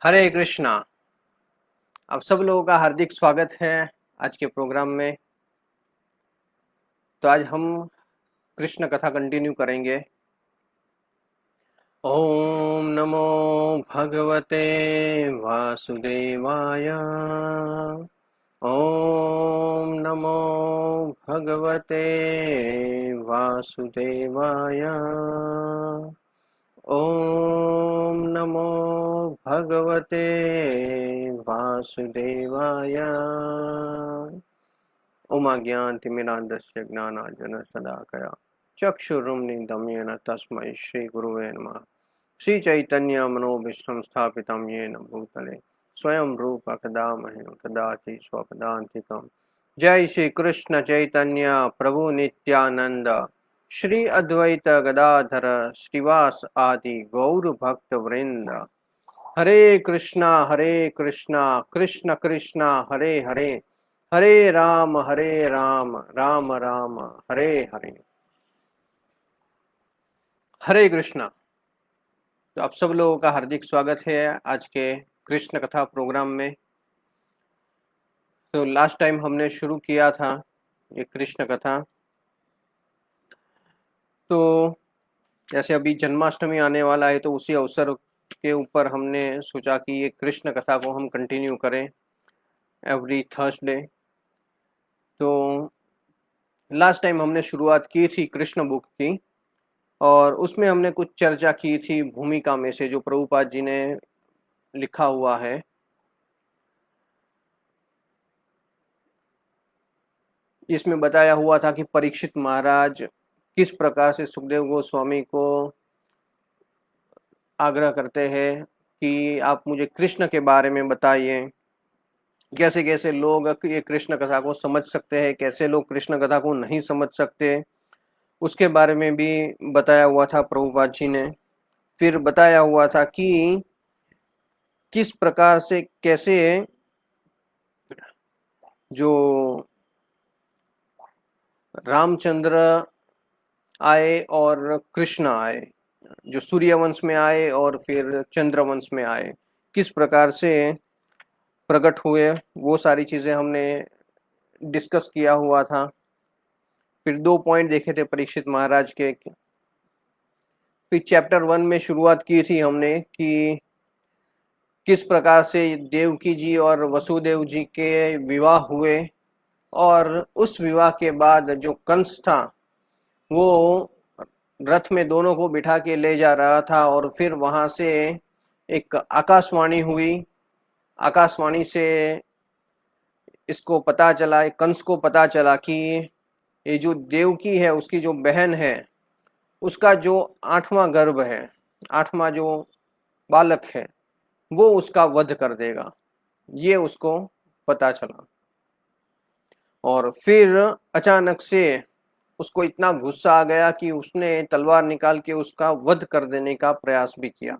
हरे कृष्णा। आप सब लोगों का हार्दिक स्वागत है आज के प्रोग्राम में। तो आज हम कृष्ण कथा कंटिन्यू करेंगे। ओम नमो भगवते वासुदेवाय। ओम नमो भगवते वासुदेवाय। ओम नमो भगवते वासुदेवाय। उमाज्ञानतिमिरान्धस्य ज्ञानाञ्जनशलाकया चक्षुरुन्मीलितं तस्मै श्रीगुरुवे नमः। श्रीचैतन्यमनोभीष्टं स्थापितं येन भूतले स्वयं रूप कदा मह्यं ददाति स्वपदान्तिकम्। जय श्री कृष्ण चैतन्य प्रभु नित्यानंद श्री अद्वैत गदाधर श्रीवास आदि गौर भक्त वृंद। हरे कृष्णा कृष्ण कृष्णा हरे हरे, हरे राम राम राम हरे हरे। हरे कृष्णा। तो आप सब लोगों का हार्दिक स्वागत है आज के कृष्ण कथा प्रोग्राम में। तो लास्ट टाइम हमने शुरू किया था ये कृष्ण कथा। तो जैसे अभी जन्माष्टमी आने वाला है तो उसी अवसर के ऊपर हमने सोचा कि ये कृष्ण कथा को हम कंटिन्यू करें एवरी थर्सडे। तो लास्ट टाइम हमने शुरुआत की थी कृष्ण बुक की और उसमें हमने कुछ चर्चा की थी भूमिका में से जो प्रभुपाद जी ने लिखा हुआ है। इसमें बताया हुआ था कि परीक्षित महाराज किस प्रकार से सुखदेव गोस्वामी को आग्रह करते हैं कि आप मुझे कृष्ण के बारे में बताइए, कैसे कैसे लोग ये कृष्ण कथा को समझ सकते हैं, कैसे लोग कृष्ण कथा को नहीं समझ सकते, उसके बारे में भी बताया हुआ था प्रभुपाद जी ने। फिर बताया हुआ था कि किस प्रकार से कैसे जो रामचंद्र आए और कृष्ण आए, जो सूर्यवंश में आए और फिर चंद्रवंश में आए, किस प्रकार से प्रकट हुए, वो सारी चीजें हमने डिस्कस किया हुआ था। फिर 2 पॉइंट देखे थे परीक्षित महाराज के। फिर चैप्टर 1 में शुरुआत की थी हमने कि किस प्रकार से देवकी जी और वसुदेव जी के विवाह हुए और उस विवाह के बाद जो कंस था वो रथ में दोनों को बिठा के ले जा रहा था और फिर वहां से एक आकाशवाणी हुई। आकाशवाणी से इसको पता चला, कंस को पता चला कि ये जो देवकी है उसकी जो बहन है उसका जो 8वां गर्भ है, 8वां जो बालक है वो उसका वध कर देगा, ये उसको पता चला। और फिर अचानक से उसको इतना गुस्सा आ गया कि उसने तलवार निकाल के उसका वध कर देने का प्रयास भी किया।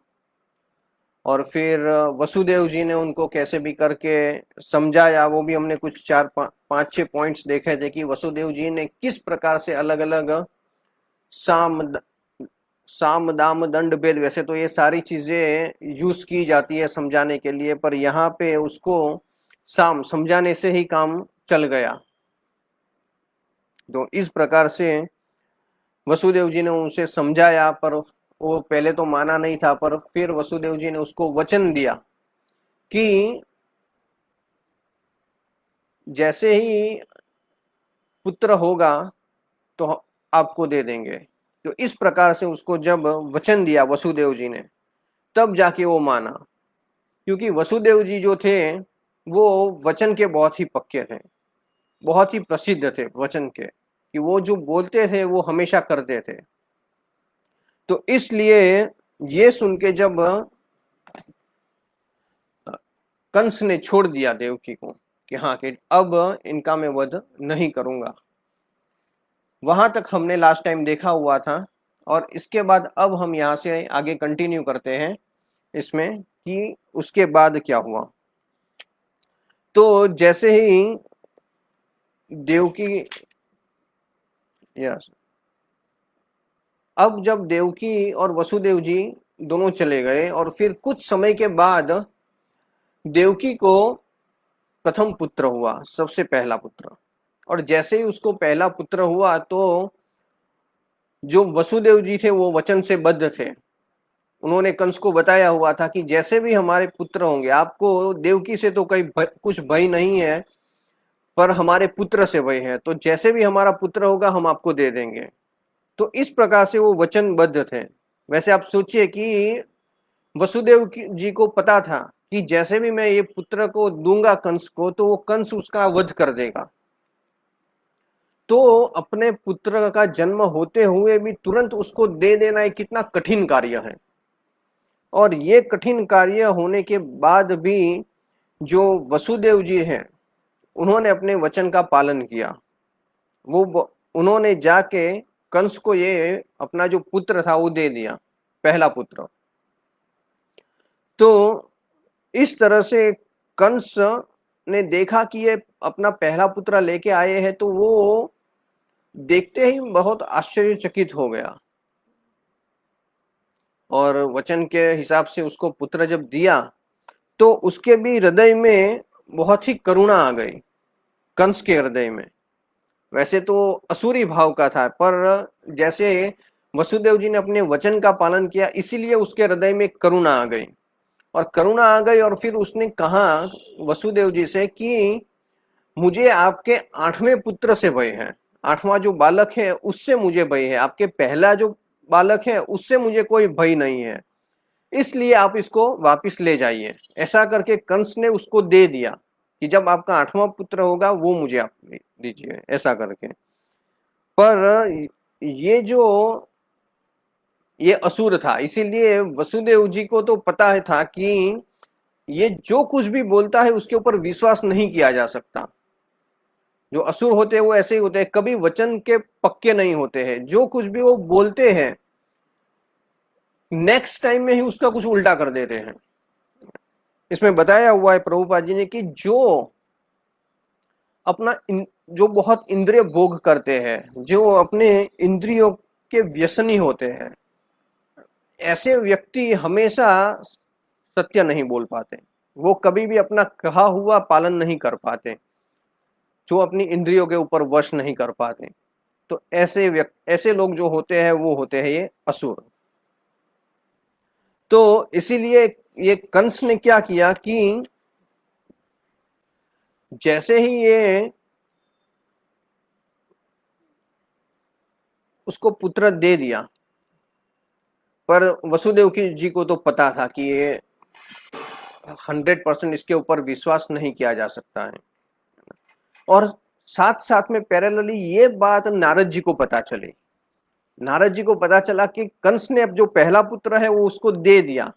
और फिर वसुदेव जी ने उनको कैसे भी करके समझाया, वो भी हमने कुछ 4 5 6 पॉइंट्स देखे थे कि वसुदेव जी ने किस प्रकार से अलग अलग साम साम दाम दंड भेद, वैसे तो ये सारी चीजें यूज की जाती है समझाने के लिए, पर यहाँ पे उसको साम समझाने से ही काम चल गया। तो इस प्रकार से वसुदेव जी ने उनसे समझाया, पर वो पहले तो माना नहीं था, पर फिर वसुदेव जी ने उसको वचन दिया कि जैसे ही पुत्र होगा तो आपको दे देंगे। तो इस प्रकार से उसको जब वचन दिया वसुदेव जी ने तब जाके वो माना, क्योंकि वसुदेव जी जो थे वो वचन के बहुत ही पक्के थे, बहुत ही प्रसिद्ध थे वचन के, कि वो जो बोलते थे वो हमेशा करते थे। तो इसलिए ये सुन के जब कंस ने छोड़ दिया देवकी को कि हाँ कि अब इनका मैं वध नहीं करूंगा, वहां तक हमने लास्ट टाइम देखा हुआ था। और इसके बाद अब हम यहाँ से आगे कंटिन्यू करते हैं इसमें कि उसके बाद क्या हुआ। तो जैसे ही देवकी, यस, अब जब देवकी और वसुदेव जी दोनों चले गए और फिर कुछ समय के बाद देवकी को प्रथम पुत्र हुआ, सबसे पहला पुत्र। और जैसे ही उसको पहला पुत्र हुआ तो जो वसुदेव जी थे वो वचन से बद्ध थे। उन्होंने कंस को बताया हुआ था कि जैसे भी हमारे पुत्र होंगे, आपको देवकी से तो कुछ भय नहीं है, पर हमारे पुत्र से भय है, तो जैसे भी हमारा पुत्र होगा हम आपको दे देंगे। तो इस प्रकार से वो वचनबद्ध थे। वैसे आप सोचिए कि वसुदेव जी को पता था कि जैसे भी मैं ये पुत्र को दूंगा कंस को, तो वो कंस उसका वध कर देगा। तो अपने पुत्र का जन्म होते हुए भी तुरंत उसको दे देना एक कितना कठिन कार्य है। और ये कठिन कार्य होने के बाद भी जो वसुदेव जी हैं, उन्होंने अपने वचन का पालन किया। उन्होंने जाके कंस को ये अपना जो पुत्र था वो दे दिया, पहला पुत्र। तो इस तरह से कंस ने देखा कि ये अपना पहला पुत्र लेके आए हैं, तो वो देखते ही बहुत आश्चर्यचकित हो गया और वचन के हिसाब से उसको पुत्र जब दिया तो उसके भी हृदय में बहुत ही करुणा आ गई, कंस के हृदय में। वैसे तो असुरी भाव का था, पर जैसे वसुदेव जी ने अपने वचन का पालन किया, इसीलिए उसके हृदय में करुणा आ गई। और करुणा आ गई और फिर उसने कहा वसुदेव जी से कि मुझे आपके 8वें पुत्र से भय है, 8वां जो बालक है उससे मुझे भय है, आपके पहला जो बालक है उससे मुझे कोई भय नहीं है, इसलिए आप इसको वापस ले जाइए। ऐसा करके कंस ने उसको दे दिया कि जब आपका 8वां पुत्र होगा वो मुझे आप दीजिए, ऐसा करके। पर ये असुर था, इसीलिए वसुदेव जी को तो पता है था कि ये जो कुछ भी बोलता है उसके ऊपर विश्वास नहीं किया जा सकता। जो असुर होते हैं वो ऐसे ही होते हैं, कभी वचन के पक्के नहीं होते हैं। जो कुछ भी वो बोलते हैं नेक्स्ट टाइम में ही उसका कुछ उल्टा कर देते हैं। इसमें बताया हुआ है प्रभुपाद जी ने कि जो बहुत इंद्रिय भोग करते हैं, जो अपने इंद्रियों के व्यसनी होते हैं, ऐसे व्यक्ति हमेशा सत्य नहीं बोल पाते। वो कभी भी अपना कहा हुआ पालन नहीं कर पाते, जो अपनी इंद्रियों के ऊपर वश नहीं कर पाते। तो ऐसे लोग जो होते हैं वो होते हैं ये असुर। तो इसीलिए ये कंस ने क्या किया कि जैसे ही ये उसको पुत्र दे दिया, पर वसुदेव जी को तो पता था कि ये 100% इसके ऊपर विश्वास नहीं किया जा सकता है। और साथ साथ में पैरेलली ये बात नारद जी को पता चली। नारद जी को पता चला कि कंस ने अब जो पहला पुत्र है वो उसको दे दिया,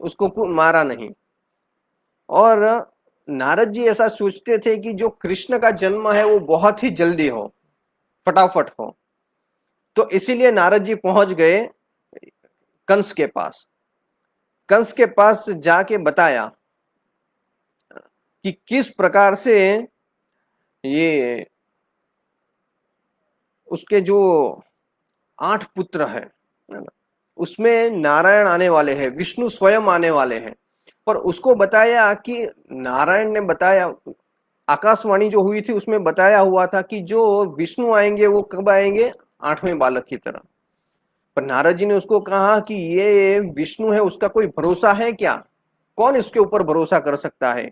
उसको मारा नहीं। और नारद जी ऐसा सोचते थे कि जो कृष्ण का जन्म है वो बहुत ही जल्दी हो, फटाफट हो। तो इसीलिए नारद जी पहुंच गए कंस के पास। कंस के पास जाके बताया कि किस प्रकार से ये उसके जो 8 पुत्र है ना, उसमें नारायण आने वाले हैं, विष्णु स्वयं आने वाले हैं। पर उसको बताया कि नारायण ने बताया, आकाशवाणी जो हुई थी उसमें बताया हुआ था कि जो विष्णु आएंगे वो कब आएंगे, 8वें बालक की तरह। पर नारद जी ने उसको कहा कि ये विष्णु है, उसका कोई भरोसा है क्या? कौन इसके ऊपर भरोसा कर सकता है?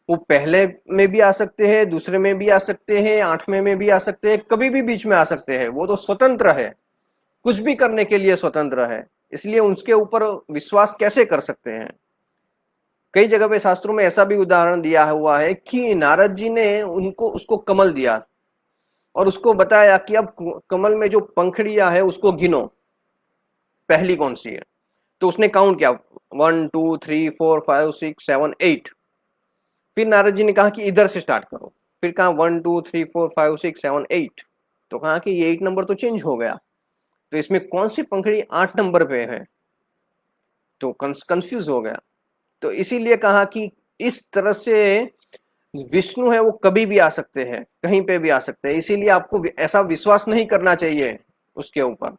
वो पहले में भी आ सकते हैं, दूसरे में भी आ सकते हैं, 8वें में भी आ सकते हैं, कभी भी बीच में आ सकते हैं। वो तो स्वतंत्र है, कुछ भी करने के लिए स्वतंत्र है, इसलिए उसके ऊपर विश्वास कैसे कर सकते हैं? कई जगह पे शास्त्रों में ऐसा भी उदाहरण दिया हुआ है कि नारद जी ने उसको कमल दिया और उसको बताया कि अब कमल में जो पंखड़ियां है उसको गिनो, पहली कौन सी है। तो उसने काउंट किया, 1 2 3 4 5 6 7 8। फिर नारद जी ने कहा कि इधर से स्टार्ट करो। फिर कहा 1 2 3 4 5 6 7 8। तो कहा कि ये 8 नंबर तो चेंज हो गया, तो इसमें कौन सी पंखड़ी 8 नंबर पे है? तो कंफ्यूज हो गया। तो इसीलिए कहा कि इस तरह से विष्णु है वो कभी भी आ सकते हैं, कहीं पे भी आ सकते हैं, इसीलिए आपको ऐसा विश्वास नहीं करना चाहिए उसके ऊपर।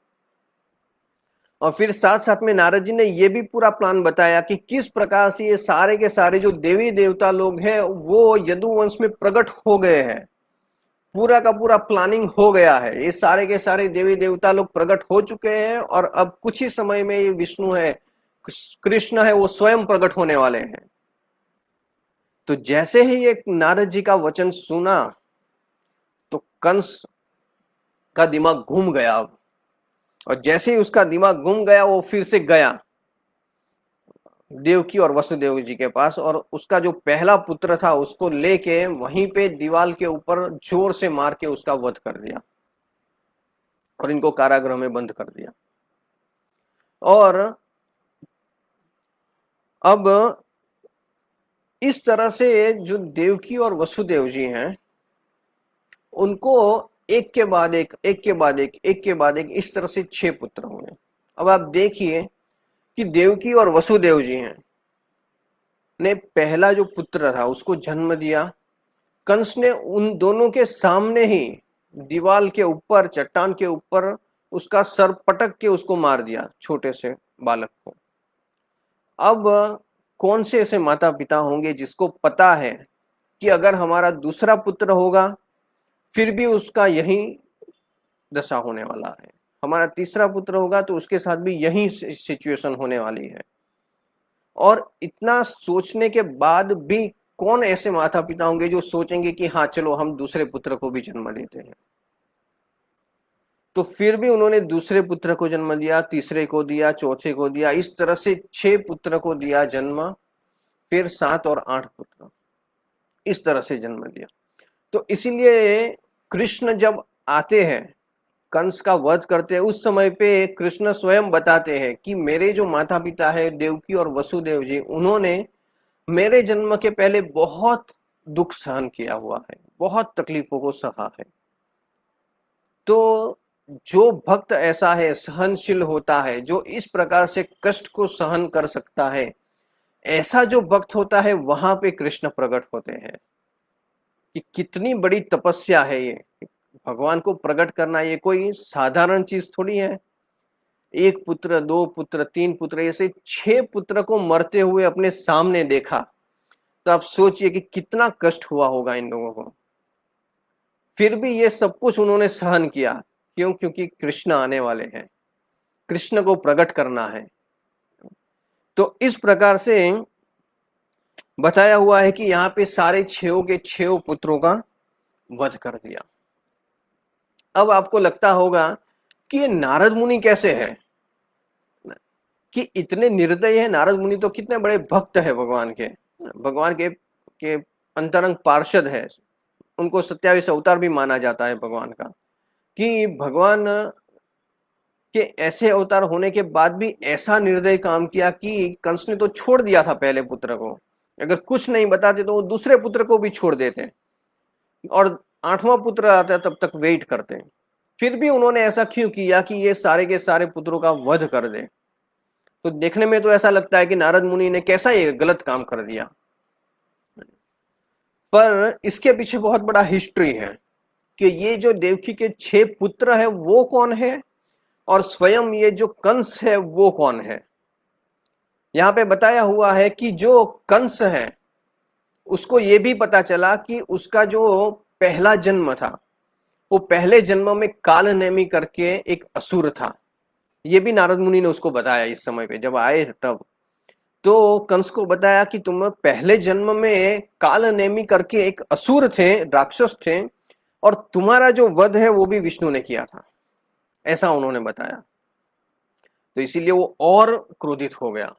और फिर साथ साथ में नारद जी ने ये भी पूरा प्लान बताया कि किस प्रकार से ये सारे के सारे जो देवी देवता लोग हैं वो यदुवंश में प्रकट हो गए हैं। पूरा का पूरा प्लानिंग हो गया है, ये सारे के सारे देवी देवता लोग प्रकट हो चुके हैं और अब कुछ ही समय में ये विष्णु है, कृष्ण है, वो स्वयं प्रकट होने वाले हैं। तो जैसे ही ये नारद जी का वचन सुना तो कंस का दिमाग घूम गया अब, और जैसे ही उसका दिमाग घूम गया वो फिर से गया देवकी और वसुदेव जी के पास, और उसका जो पहला पुत्र था उसको लेके वहीं पे दीवार के ऊपर जोर से मार के उसका वध कर दिया और इनको कारागृह में बंद कर दिया। और अब इस तरह से जो देवकी और वसुदेव जी हैं उनको एक के बाद एक, एक के बाद एक, एक के बाद एक, इस तरह से 6 पुत्र हुए। अब आप देखिए कि देवकी और वसुदेव जी हैं ने पहला जो पुत्र था उसको जन्म दिया, कंस ने उन दोनों के सामने ही दीवार के ऊपर, चट्टान के ऊपर उसका सर पटक के उसको मार दिया, छोटे से बालक को। अब कौन से ऐसे माता पिता होंगे जिसको पता है कि अगर हमारा दूसरा पुत्र होगा फिर भी उसका यही दशा होने वाला है, हमारा तीसरा पुत्र होगा तो उसके साथ भी यही सिचुएशन होने वाली है। और इतना सोचने के बाद भी कौन ऐसे माता पिता होंगे जो सोचेंगे कि हाँ चलो हम दूसरे पुत्र को भी जन्म देते हैं। तो फिर भी उन्होंने दूसरे पुत्र को जन्म दिया, तीसरे को दिया, चौथे को दिया, इस तरह से 6 पुत्र को दिया जन्म, फिर 7 और 8 पुत्र, इस तरह से जन्म दिया। तो इसीलिए कृष्ण जब आते हैं कंस का वध करते हैं उस समय पे कृष्ण स्वयं बताते हैं कि मेरे जो माता पिता है देवकी और वसुदेव जी, उन्होंने मेरे जन्म के पहले बहुत दुख सहन किया हुआ है, बहुत तकलीफों को सहा है। तो जो भक्त ऐसा है, सहनशील होता है, जो इस प्रकार से कष्ट को सहन कर सकता है, ऐसा जो भक्त होता है वहां पे कृष्ण प्रकट होते हैं। कि कितनी बड़ी तपस्या है ये, भगवान को प्रकट करना ये कोई साधारण चीज थोड़ी है। 1 पुत्र, 2 पुत्र, 3 पुत्र, ऐसे 6 पुत्र को मरते हुए अपने सामने देखा, तो आप सोचिए कि कितना कष्ट हुआ होगा इन लोगों को। फिर भी ये सब कुछ उन्होंने सहन किया, क्यों? क्योंकि कृष्ण आने वाले हैं, कृष्ण को प्रकट करना है। तो इस प्रकार से बताया हुआ है कि यहाँ पे सारे 6 के 6 पुत्रों का वध कर दिया। अब आपको लगता होगा कि ये नारद मुनि कैसे है, कि इतने निर्दयी है नारद मुनि, तो कितने बड़े भक्त है भगवान के, भगवान के अंतरंग पार्षद है, उनको 27 अवतार भी माना जाता है भगवान का। कि भगवान के ऐसे अवतार होने के बाद भी ऐसा निर्दयी काम किया कि कंस ने तो छोड़ दिया था पहले पुत्र को, अगर कुछ नहीं बताते तो वो दूसरे पुत्र को भी छोड़ देते और 8वां पुत्र आता तब तक वेट करते। फिर भी उन्होंने ऐसा क्यों किया कि ये सारे के सारे पुत्रों का वध कर दे? तो देखने में तो ऐसा लगता है कि नारद मुनि ने कैसा ये गलत काम कर दिया, पर इसके पीछे बहुत बड़ा हिस्ट्री है कि ये जो देवकी के 6 पुत्र है वो कौन है और स्वयं ये जो कंस है वो कौन है। यहाँ पे बताया हुआ है कि जो कंस है उसको ये भी पता चला कि उसका जो पहला जन्म था वो पहले जन्म में कालनेमी करके एक असुर था। ये भी नारद मुनि ने उसको बताया इस समय पे जब आए तब। तो कंस को बताया कि तुम पहले जन्म में कालनेमी करके एक असुर थे, राक्षस थे, और तुम्हारा जो वध है वो भी विष्णु ने किया था, ऐसा उन्होंने बताया। तो इसीलिए वो और क्रोधित हो गया,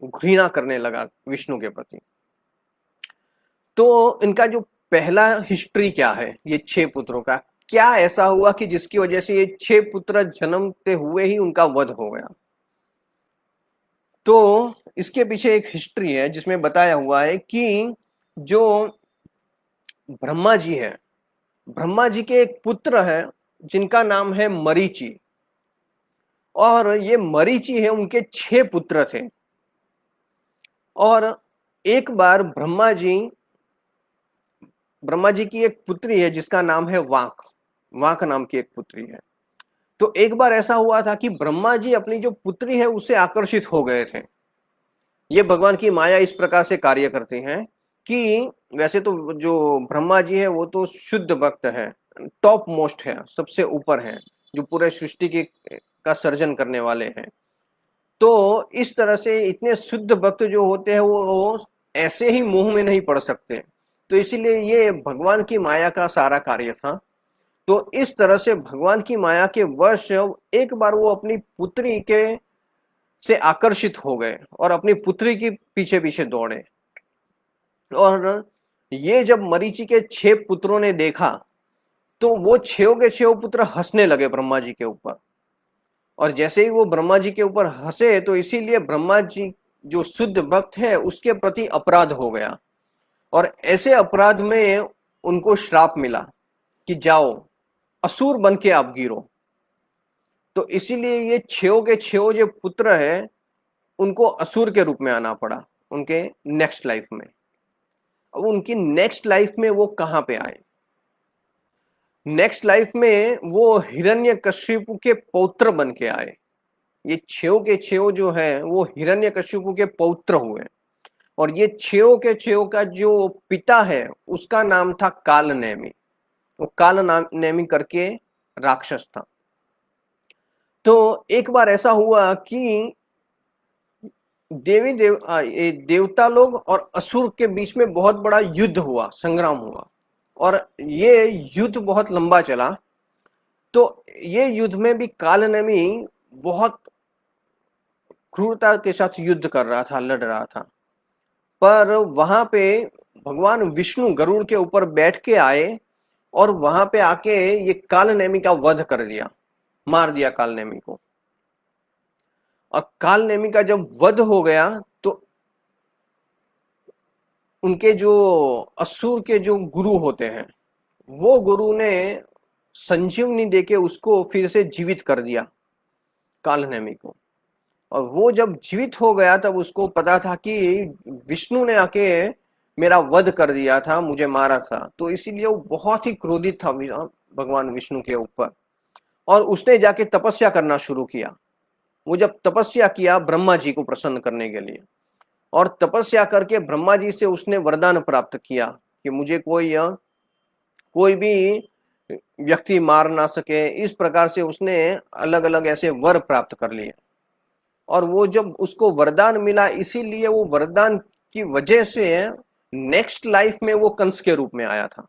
घृणा करने लगा विष्णु के प्रति। तो इनका जो पहला हिस्ट्री क्या है, ये 6 पुत्रों का क्या ऐसा हुआ कि जिसकी वजह से ये 6 पुत्र जन्मते हुए ही उनका वध हो गया। तो इसके पीछे एक हिस्ट्री है जिसमें बताया हुआ है कि जो ब्रह्मा जी है, ब्रह्मा जी के एक पुत्र है जिनका नाम है मरीचि, और ये मरीचि है उनके 6 पुत्र थे। और एक बार ब्रह्मा जी की एक पुत्री है जिसका नाम है वाक, वाक नाम की एक पुत्री है। तो एक बार ऐसा हुआ था कि ब्रह्मा जी अपनी जो पुत्री है उससे आकर्षित हो गए थे। ये भगवान की माया इस प्रकार से कार्य करती है कि वैसे तो जो ब्रह्मा जी है वो तो शुद्ध भक्त है, टॉप मोस्ट है, सबसे ऊपर है, जो पूरे सृष्टि की का सर्जन करने वाले हैं। तो इस तरह से इतने शुद्ध भक्त जो होते हैं वो ऐसे ही मुंह में नहीं पड़ सकते, तो इसीलिए ये भगवान की माया का सारा कार्य था। तो इस तरह से भगवान की माया के वश एक बार वो अपनी पुत्री के से आकर्षित हो गए और अपनी पुत्री के पीछे पीछे दौड़े। और ये जब मरीचि के 6 पुत्रों ने देखा तो वो 6 के 6 पुत्र हंसने लगे ब्रह्मा जी के ऊपर। और जैसे ही वो ब्रह्मा जी के ऊपर हंसे तो इसीलिए ब्रह्मा जी जो शुद्ध भक्त है उसके प्रति अपराध हो गया, और ऐसे अपराध में उनको श्राप मिला कि जाओ असुर बन के आप गिरो। तो इसीलिए ये 6 के 6 जो पुत्र है उनको असुर के रूप में आना पड़ा उनके नेक्स्ट लाइफ में। अब उनकी नेक्स्ट लाइफ में वो कहां पे आए? नेक्स्ट लाइफ में वो हिरण्यकशिपु के पौत्र बन के आए। ये 6 के 6 जो है वो हिरण्यकशिपु के पौत्र हुए, और ये 6 के 6 का जो पिता है उसका नाम था कालनेमि। वो कालनेमि करके राक्षस था। तो एक बार ऐसा हुआ कि देवता लोग और असुर के बीच में बहुत बड़ा युद्ध हुआ, संग्राम हुआ, और ये युद्ध बहुत लंबा चला। तो ये युद्ध में भी कालनेमि बहुत क्रूरता के साथ युद्ध कर रहा था, लड़ रहा था। पर वहां पे भगवान विष्णु गरुड़ के ऊपर बैठ के आए और वहां पे आके ये कालनेमि का वध कर दिया, मार दिया कालनेमि को। और कालनेमि का जब वध हो गया तो उनके जो असुर के जो गुरु होते हैं वो गुरु ने संजीवनी देके उसको फिर से जीवित कर दिया कालनेमि को। और वो जब जीवित हो गया तब उसको पता था कि विष्णु ने आके मेरा वध कर दिया था, मुझे मारा था। तो इसीलिए वो बहुत ही क्रोधित था भगवान विष्णु के ऊपर, और उसने जाके तपस्या करना शुरू किया। वो जब तपस्या किया ब्रह्मा जी को प्रसन्न करने के लिए, और तपस्या करके ब्रह्मा जी से उसने वरदान प्राप्त किया कि मुझे कोई भी व्यक्ति मार ना सके। इस प्रकार से उसने अलग अलग ऐसे वर प्राप्त कर लिए। और वो जब उसको वरदान मिला इसीलिए वो वरदान की वजह से नेक्स्ट लाइफ में वो कंस के रूप में आया था।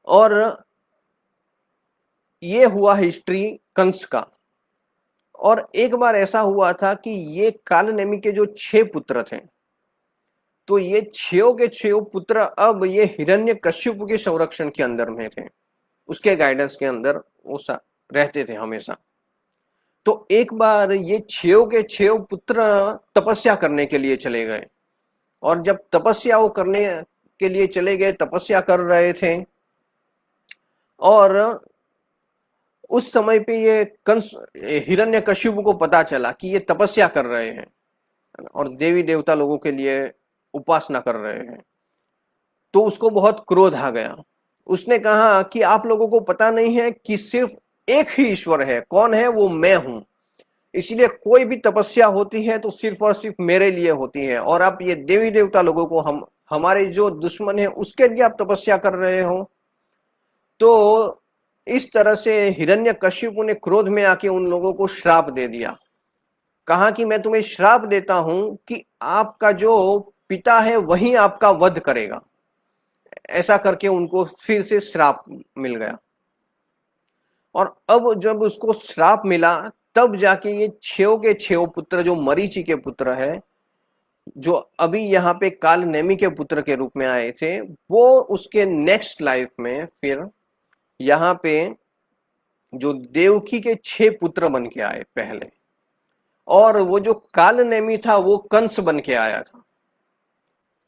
और ये हुआ हिस्ट्री कंस का। और एक बार ऐसा हुआ था कि ये कालनेमि के जो 6 पुत्र थे, तो ये 6 के 6 पुत्र अब ये हिरण्यकश्यप के संरक्षण के अंदर में थे, उसके गाइडेंस के अंदर वो रहते थे हमेशा। तो एक बार ये 6 के 6 पुत्र तपस्या करने के लिए चले गए, और जब तपस्या वो करने के लिए चले गए, तपस्या कर रहे थे, और उस समय पे ये कंस हिरण्यकशिपु को पता चला कि ये तपस्या कर रहे हैं और देवी देवता लोगों के लिए उपासना कर रहे हैं। तो उसको बहुत क्रोध आ गया। उसने कहा कि आप लोगों को पता नहीं है कि सिर्फ एक ही ईश्वर है, कौन है? वो मैं हूं। इसलिए कोई भी तपस्या होती है तो सिर्फ और सिर्फ मेरे लिए होती है, और आप ये देवी देवता लोगों को, हमारे जो दुश्मन है उसके लिए आप तपस्या कर रहे हो। तो इस तरह से हिरण्यकशिपु ने क्रोध में आके उन लोगों को श्राप दे दिया। कहा कि मैं तुम्हें श्राप देता हूं कि आपका जो पिता है वही आपका वध करेगा। ऐसा करके उनको फिर से श्राप मिल गया। और अब जब उसको श्राप मिला तब जाके ये 6 के 6 पुत्र जो मरीचि के पुत्र है, जो अभी यहाँ पे कालनेमि के पुत्र के रूप में आए थे, वो उसके नेक्स्ट लाइफ में फिर यहाँ पे जो देवकी के 6 पुत्र बन के आए पहले, और वो जो कालनेमि था वो कंस बन के आया था।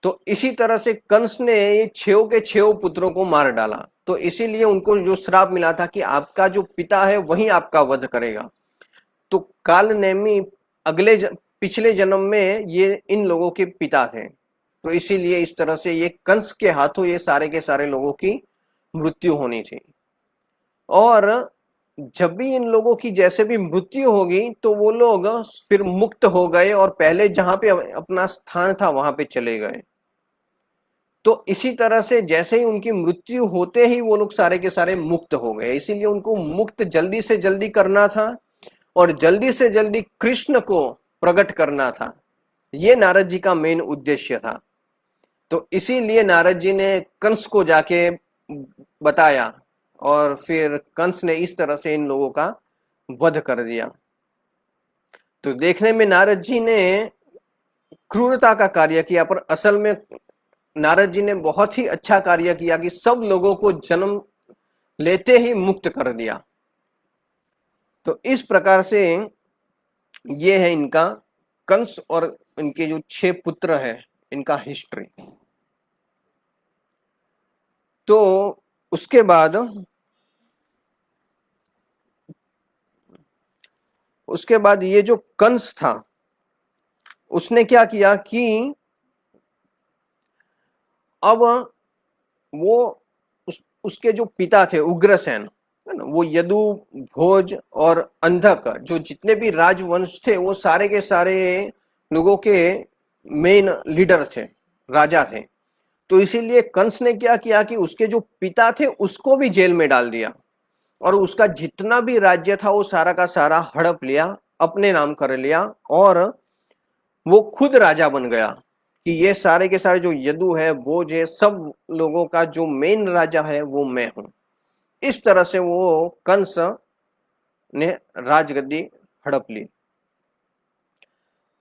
तो इसी तरह से कंस ने ये 6 के 6 पुत्रों को मार डाला। तो इसीलिए उनको जो श्राप मिला था कि आपका जो पिता है वही आपका वध करेगा। तो कालनेमि पिछले जन्म में ये इन लोगों के पिता थे। तो इसीलिए इस तरह से ये कंस के हाथों ये सारे के सारे लोगों की मृत्यु होनी थी। और जब भी इन लोगों की जैसे भी मृत्यु होगी तो वो लोग फिर मुक्त हो गए और पहले जहां पे अपना स्थान था वहां पे चले गए। तो इसी तरह से जैसे ही उनकी मृत्यु होते ही वो लोग सारे के सारे मुक्त हो गए, इसीलिए उनको मुक्त जल्दी से जल्दी करना था और जल्दी से जल्दी कृष्ण को प्रकट करना था। ये नारद जी का मेन उद्देश्य था। तो इसीलिए नारद जी ने कंस को जाके बताया और फिर कंस ने इस तरह से इन लोगों का वध कर दिया। तो देखने में नारद जी ने क्रूरता का कार्य किया, पर असल में नारद जी ने बहुत ही अच्छा कार्य किया कि सब लोगों को जन्म लेते ही मुक्त कर दिया। तो इस प्रकार से ये है इनका कंस और इनके जो 6 पुत्र हैं इनका हिस्ट्री। तो उसके बाद ये जो कंस था उसने क्या किया कि अब वो उसके जो पिता थे उग्रसेन, है ना, वो यदु, भोज और अंधक जो जितने भी राजवंश थे वो सारे के सारे लोगों के मेन लीडर थे, राजा थे। तो इसीलिए कंस ने क्या किया कि उसके जो पिता थे उसको भी जेल में डाल दिया और उसका जितना भी राज्य था वो सारा का सारा हड़प लिया, अपने नाम कर लिया और वो खुद राजा बन गया कि ये सारे के सारे जो यदु है, बोझ है, सब लोगों का जो मेन राजा है वो मैं हूं। इस तरह से वो कंस ने राजगद्दी हड़प ली।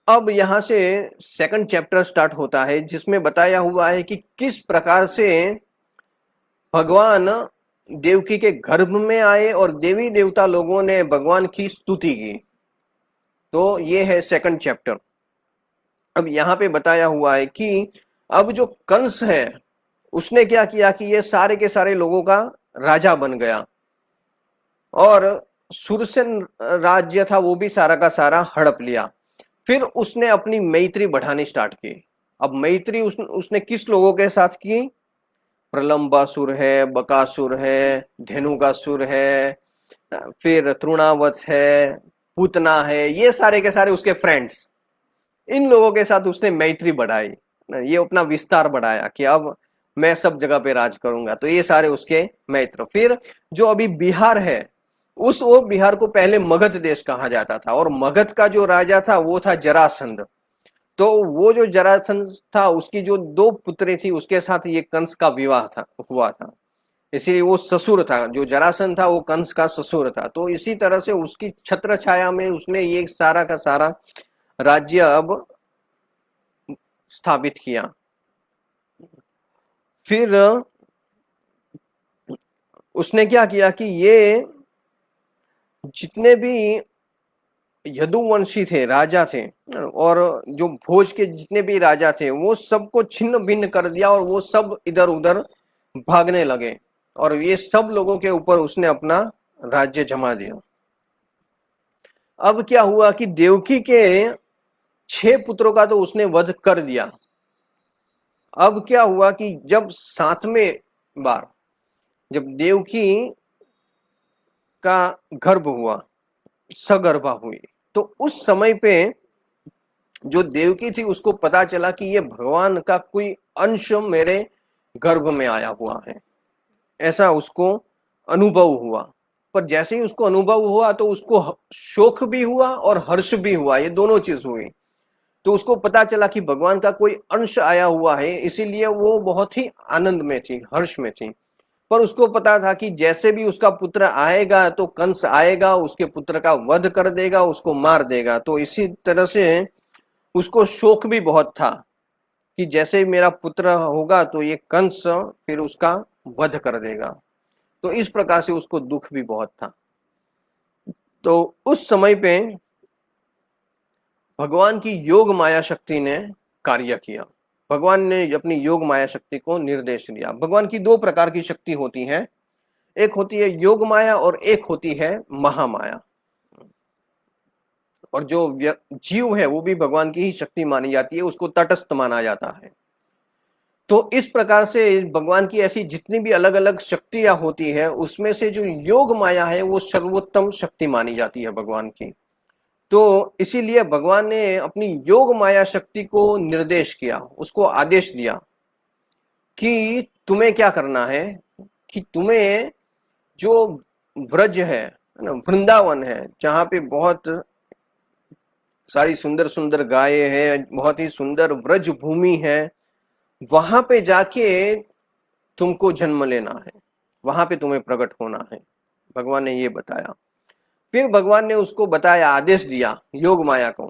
अब यहां से सेकंड चैप्टर स्टार्ट होता है जिसमें बताया हुआ है कि किस प्रकार से भगवान देवकी के गर्भ में आए और देवी देवता लोगों ने भगवान की स्तुति की। तो ये है सेकंड चैप्टर। अब यहाँ पे बताया हुआ है कि अब जो कंस है उसने क्या किया कि ये सारे के सारे लोगों का राजा बन गया और सुरसेन राज्य था वो भी सारा का सारा हड़प लिया। फिर उसने अपनी मैत्री बढ़ानी स्टार्ट की। अब मैत्री उसने किस लोगों के साथ की? प्रलंबासुर है, बकासुर है, धेनुकासुर है, फिर तृणावत है, पूतना है, ये सारे के सारे उसके फ्रेंड्स। इन लोगों के साथ उसने मैत्री बढ़ाई, ये अपना विस्तार बढ़ाया कि अब मैं सब जगह पे राज करूंगा। तो ये सारे उसके मित्र। फिर जो अभी बिहार है वो बिहार को पहले मगध देश कहा जाता था और मगध का जो राजा था वो था जरासंध। तो वो जो जरासंध था उसकी जो 2 पुत्री थी उसके साथ ये कंस का विवाह हुआ था, इसीलिए वो ससुर था। जो जरासंध था वो कंस का ससुर था। तो इसी तरह से उसकी छत्र छाया में उसने ये सारा का सारा राज्य अब स्थापित किया। फिर उसने क्या किया कि ये जितने भी यदुवंशी थे, राजा थे और जो भोज के जितने भी राजा थे वो सबको छिन्न भिन्न कर दिया और वो सब इधर उधर भागने लगे और ये सब लोगों के ऊपर उसने अपना राज्य जमा दिया। अब क्या हुआ कि देवकी के 6 पुत्रों का तो उसने वध कर दिया। अब क्या हुआ कि जब 7वें बार जब देवकी का गर्भ हुआ, सगर्भा हुई, तो उस समय पे जो देवकी थी उसको पता चला कि ये भगवान का कोई अंश मेरे गर्भ में आया हुआ है, ऐसा उसको अनुभव हुआ। पर जैसे ही उसको अनुभव हुआ तो उसको शोक भी हुआ और हर्ष भी हुआ, ये दोनों चीज हुई। तो उसको पता चला कि भगवान का कोई अंश आया हुआ है, इसीलिए वो बहुत ही आनंद में थी, हर्ष में थी। पर उसको पता था कि जैसे भी उसका पुत्र आएगा तो कंस आएगा, उसके पुत्र का वध कर देगा, उसको मार देगा। तो इसी तरह से उसको शोक भी बहुत था कि जैसे ही मेरा पुत्र होगा तो ये कंस फिर उसका वध कर देगा। तो इस प्रकार से उसको दुख भी बहुत था। तो उस समय पे भगवान की योग माया शक्ति ने कार्य किया। भगवान ने अपनी योग माया शक्ति को निर्देश दिया। भगवान की 2 प्रकार की शक्ति होती है, एक होती है योग माया और एक होती है महामाया। और जो जीव है वो भी भगवान की ही शक्ति मानी जाती है, उसको तटस्थ माना जाता है। तो इस प्रकार से भगवान की ऐसी जितनी भी अलग अलग शक्तियां होती है, उसमें से जो योग माया है वो सर्वोत्तम शक्ति मानी जाती है भगवान की। तो इसीलिए भगवान ने अपनी योग माया शक्ति को निर्देश किया, उसको आदेश दिया कि तुम्हें क्या करना है, कि तुम्हें जो व्रज है ना, वृंदावन है, जहाँ पे बहुत सारी सुंदर सुंदर गायें हैं, बहुत ही सुंदर व्रज भूमि है, वहां पे जाके तुमको जन्म लेना है, वहां पे तुम्हें प्रकट होना है, भगवान ने ये बताया। फिर भगवान ने उसको बताया, आदेश दिया योग माया को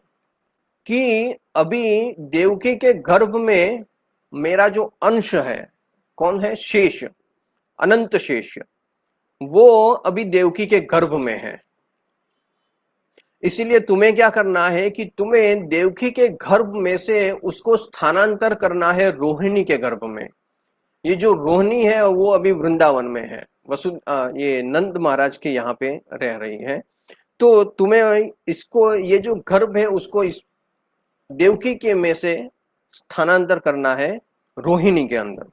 कि अभी देवकी के गर्भ में मेरा जो अंश है, कौन है, शेष, अनंत शेष, वो अभी देवकी के गर्भ में है। इसीलिए तुम्हें क्या करना है कि तुम्हें देवकी के गर्भ में से उसको स्थानांतर करना है रोहिणी के गर्भ में। ये जो रोहिणी है वो अभी वृंदावन में है, ये नंद महाराज के यहाँ पे रह रही है। तो तुम्हें इसको, ये जो गर्भ है उसको इस देवकी के में से स्थानांतर करना है रोहिणी के अंदर,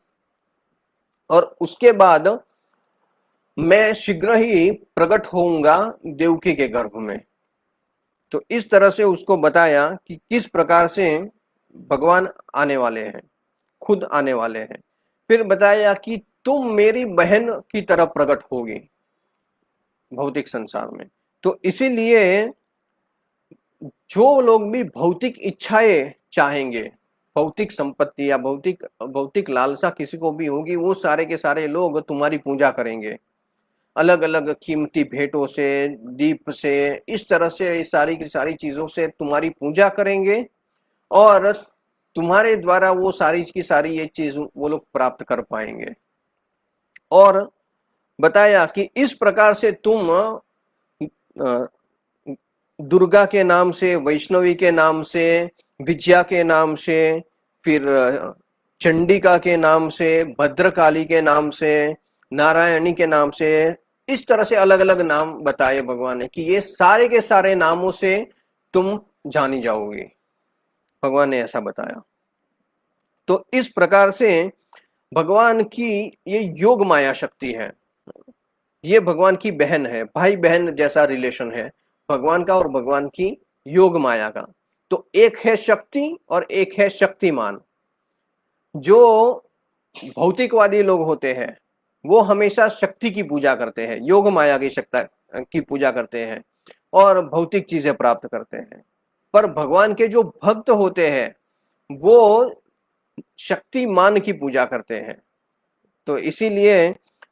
और उसके बाद मैं शीघ्र ही प्रकट होऊंगा देवकी के गर्भ में। तो इस तरह से उसको बताया कि किस प्रकार से भगवान आने वाले हैं, खुद आने वाले हैं। फिर बताया कि तुम मेरी बहन की तरह प्रकट होगी भौतिक संसार में। तो इसीलिए जो लोग भी भौतिक इच्छाएं चाहेंगे, भौतिक संपत्ति या भौतिक भौतिक लालसा किसी को भी होगी, वो सारे के सारे लोग तुम्हारी पूजा करेंगे, अलग अलग कीमती भेंटों से, दीप से, इस तरह से सारी की सारी चीजों से तुम्हारी पूजा करेंगे, और तुम्हारे द्वारा वो सारी की सारी ये चीज वो लोग प्राप्त कर पाएंगे। और बताया कि इस प्रकार से तुम दुर्गा के नाम से, वैष्णवी के नाम से, विजया के नाम से, फिर चंडिका के नाम से, भद्रकाली के नाम से, नारायणी के नाम से, इस तरह से अलग अलग नाम बताए भगवान ने कि ये सारे के सारे नामों से तुम जानी जाओगी, भगवान ने ऐसा बताया। तो इस प्रकार से भगवान की ये योग माया शक्ति है, ये भगवान की बहन है, भाई बहन जैसा रिलेशन है भगवान का और भगवान की योग माया का। तो एक है शक्ति और एक है शक्तिमान। जो भौतिकवादी लोग होते हैं वो हमेशा शक्ति की पूजा करते हैं, योग माया की शक्ति की पूजा करते हैं और भौतिक चीजें प्राप्त करते हैं। पर भगवान के जो भक्त होते हैं वो शक्तिमान की पूजा करते हैं। तो इसीलिए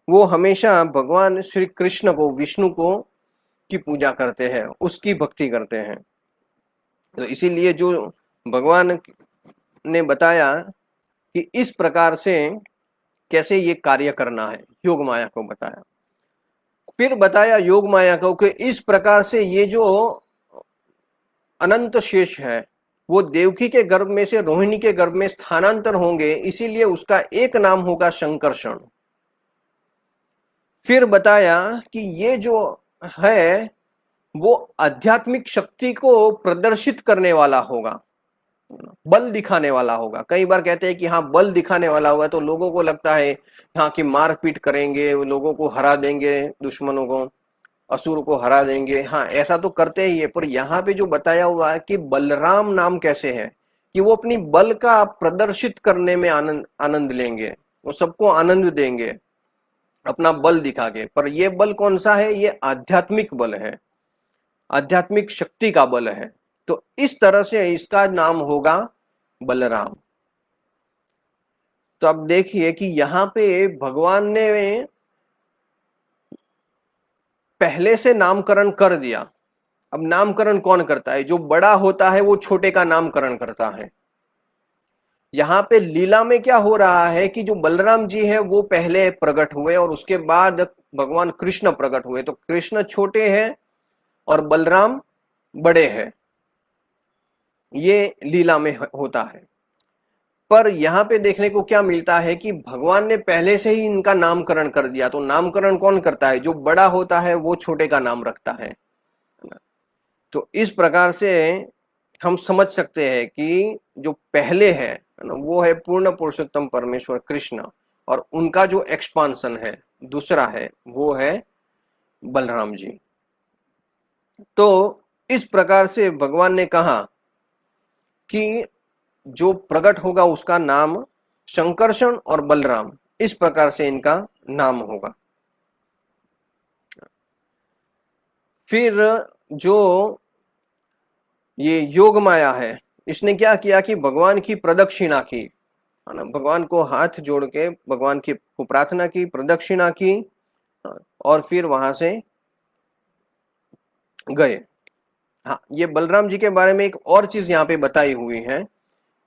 वो हमेशा भगवान श्री कृष्ण को, विष्णु को की पूजा करते हैं, उसकी भक्ति करते हैं। तो इसीलिए जो भगवान ने बताया कि इस प्रकार से कैसे ये कार्य करना है, योग माया को बताया। फिर बताया योग माया को कि इस प्रकार से ये जो अनंत शेष है वो देवकी के गर्भ में से रोहिणी के गर्भ में स्थानांतर होंगे, इसीलिए उसका एक नाम होगा शंकरषण। फिर बताया कि ये जो है वो आध्यात्मिक शक्ति को प्रदर्शित करने वाला होगा, बल दिखाने वाला होगा। कई बार कहते हैं कि हाँ बल दिखाने वाला होगा, तो लोगों को लगता है हाँ कि मारपीट करेंगे, लोगों को हरा देंगे, दुश्मनों को, असुर को हरा देंगे। हाँ ऐसा तो करते ही है, पर यहाँ पे जो बताया हुआ है कि बलराम नाम कैसे है, कि वो अपनी बल का प्रदर्शित करने में आनंद आनंद लेंगे, वो सबको आनंद देंगे अपना बल दिखा के। पर ये बल कौन सा है, ये आध्यात्मिक बल है, आध्यात्मिक शक्ति का बल है। तो इस तरह से इसका नाम होगा बलराम। तो अब देखिए कि यहाँ पे भगवान ने पहले से नामकरण कर दिया। अब नामकरण कौन करता है, जो बड़ा होता है वो छोटे का नामकरण करता है। यहाँ पे लीला में क्या हो रहा है कि जो बलराम जी है वो पहले प्रकट हुए और उसके बाद भगवान कृष्ण प्रकट हुए। तो कृष्ण छोटे हैं और बलराम बड़े हैं, ये लीला में होता है। पर यहाँ पे देखने को क्या मिलता है कि भगवान ने पहले से ही इनका नामकरण कर दिया। तो नामकरण कौन करता है, जो बड़ा होता है वो छोटे का नाम रखता है। तो इस प्रकार से हम समझ सकते हैं कि जो पहले है है ना, वो है पूर्ण पुरुषोत्तम परमेश्वर कृष्ण, और उनका जो एक्सपांसन है दूसरा है वो है बलराम जी। तो इस प्रकार से भगवान ने कहा कि जो प्रकट होगा उसका नाम शंकरषण और बलराम, इस प्रकार से इनका नाम होगा। फिर जो ये योग माया है, इसने क्या किया कि भगवान की प्रदक्षिणा की, है ना, भगवान को हाथ जोड़ के भगवान की को प्रार्थना की, प्रदक्षिणा की, और फिर वहां से गए। हाँ, ये बलराम जी के बारे में एक और चीज यहाँ पे बताई हुई है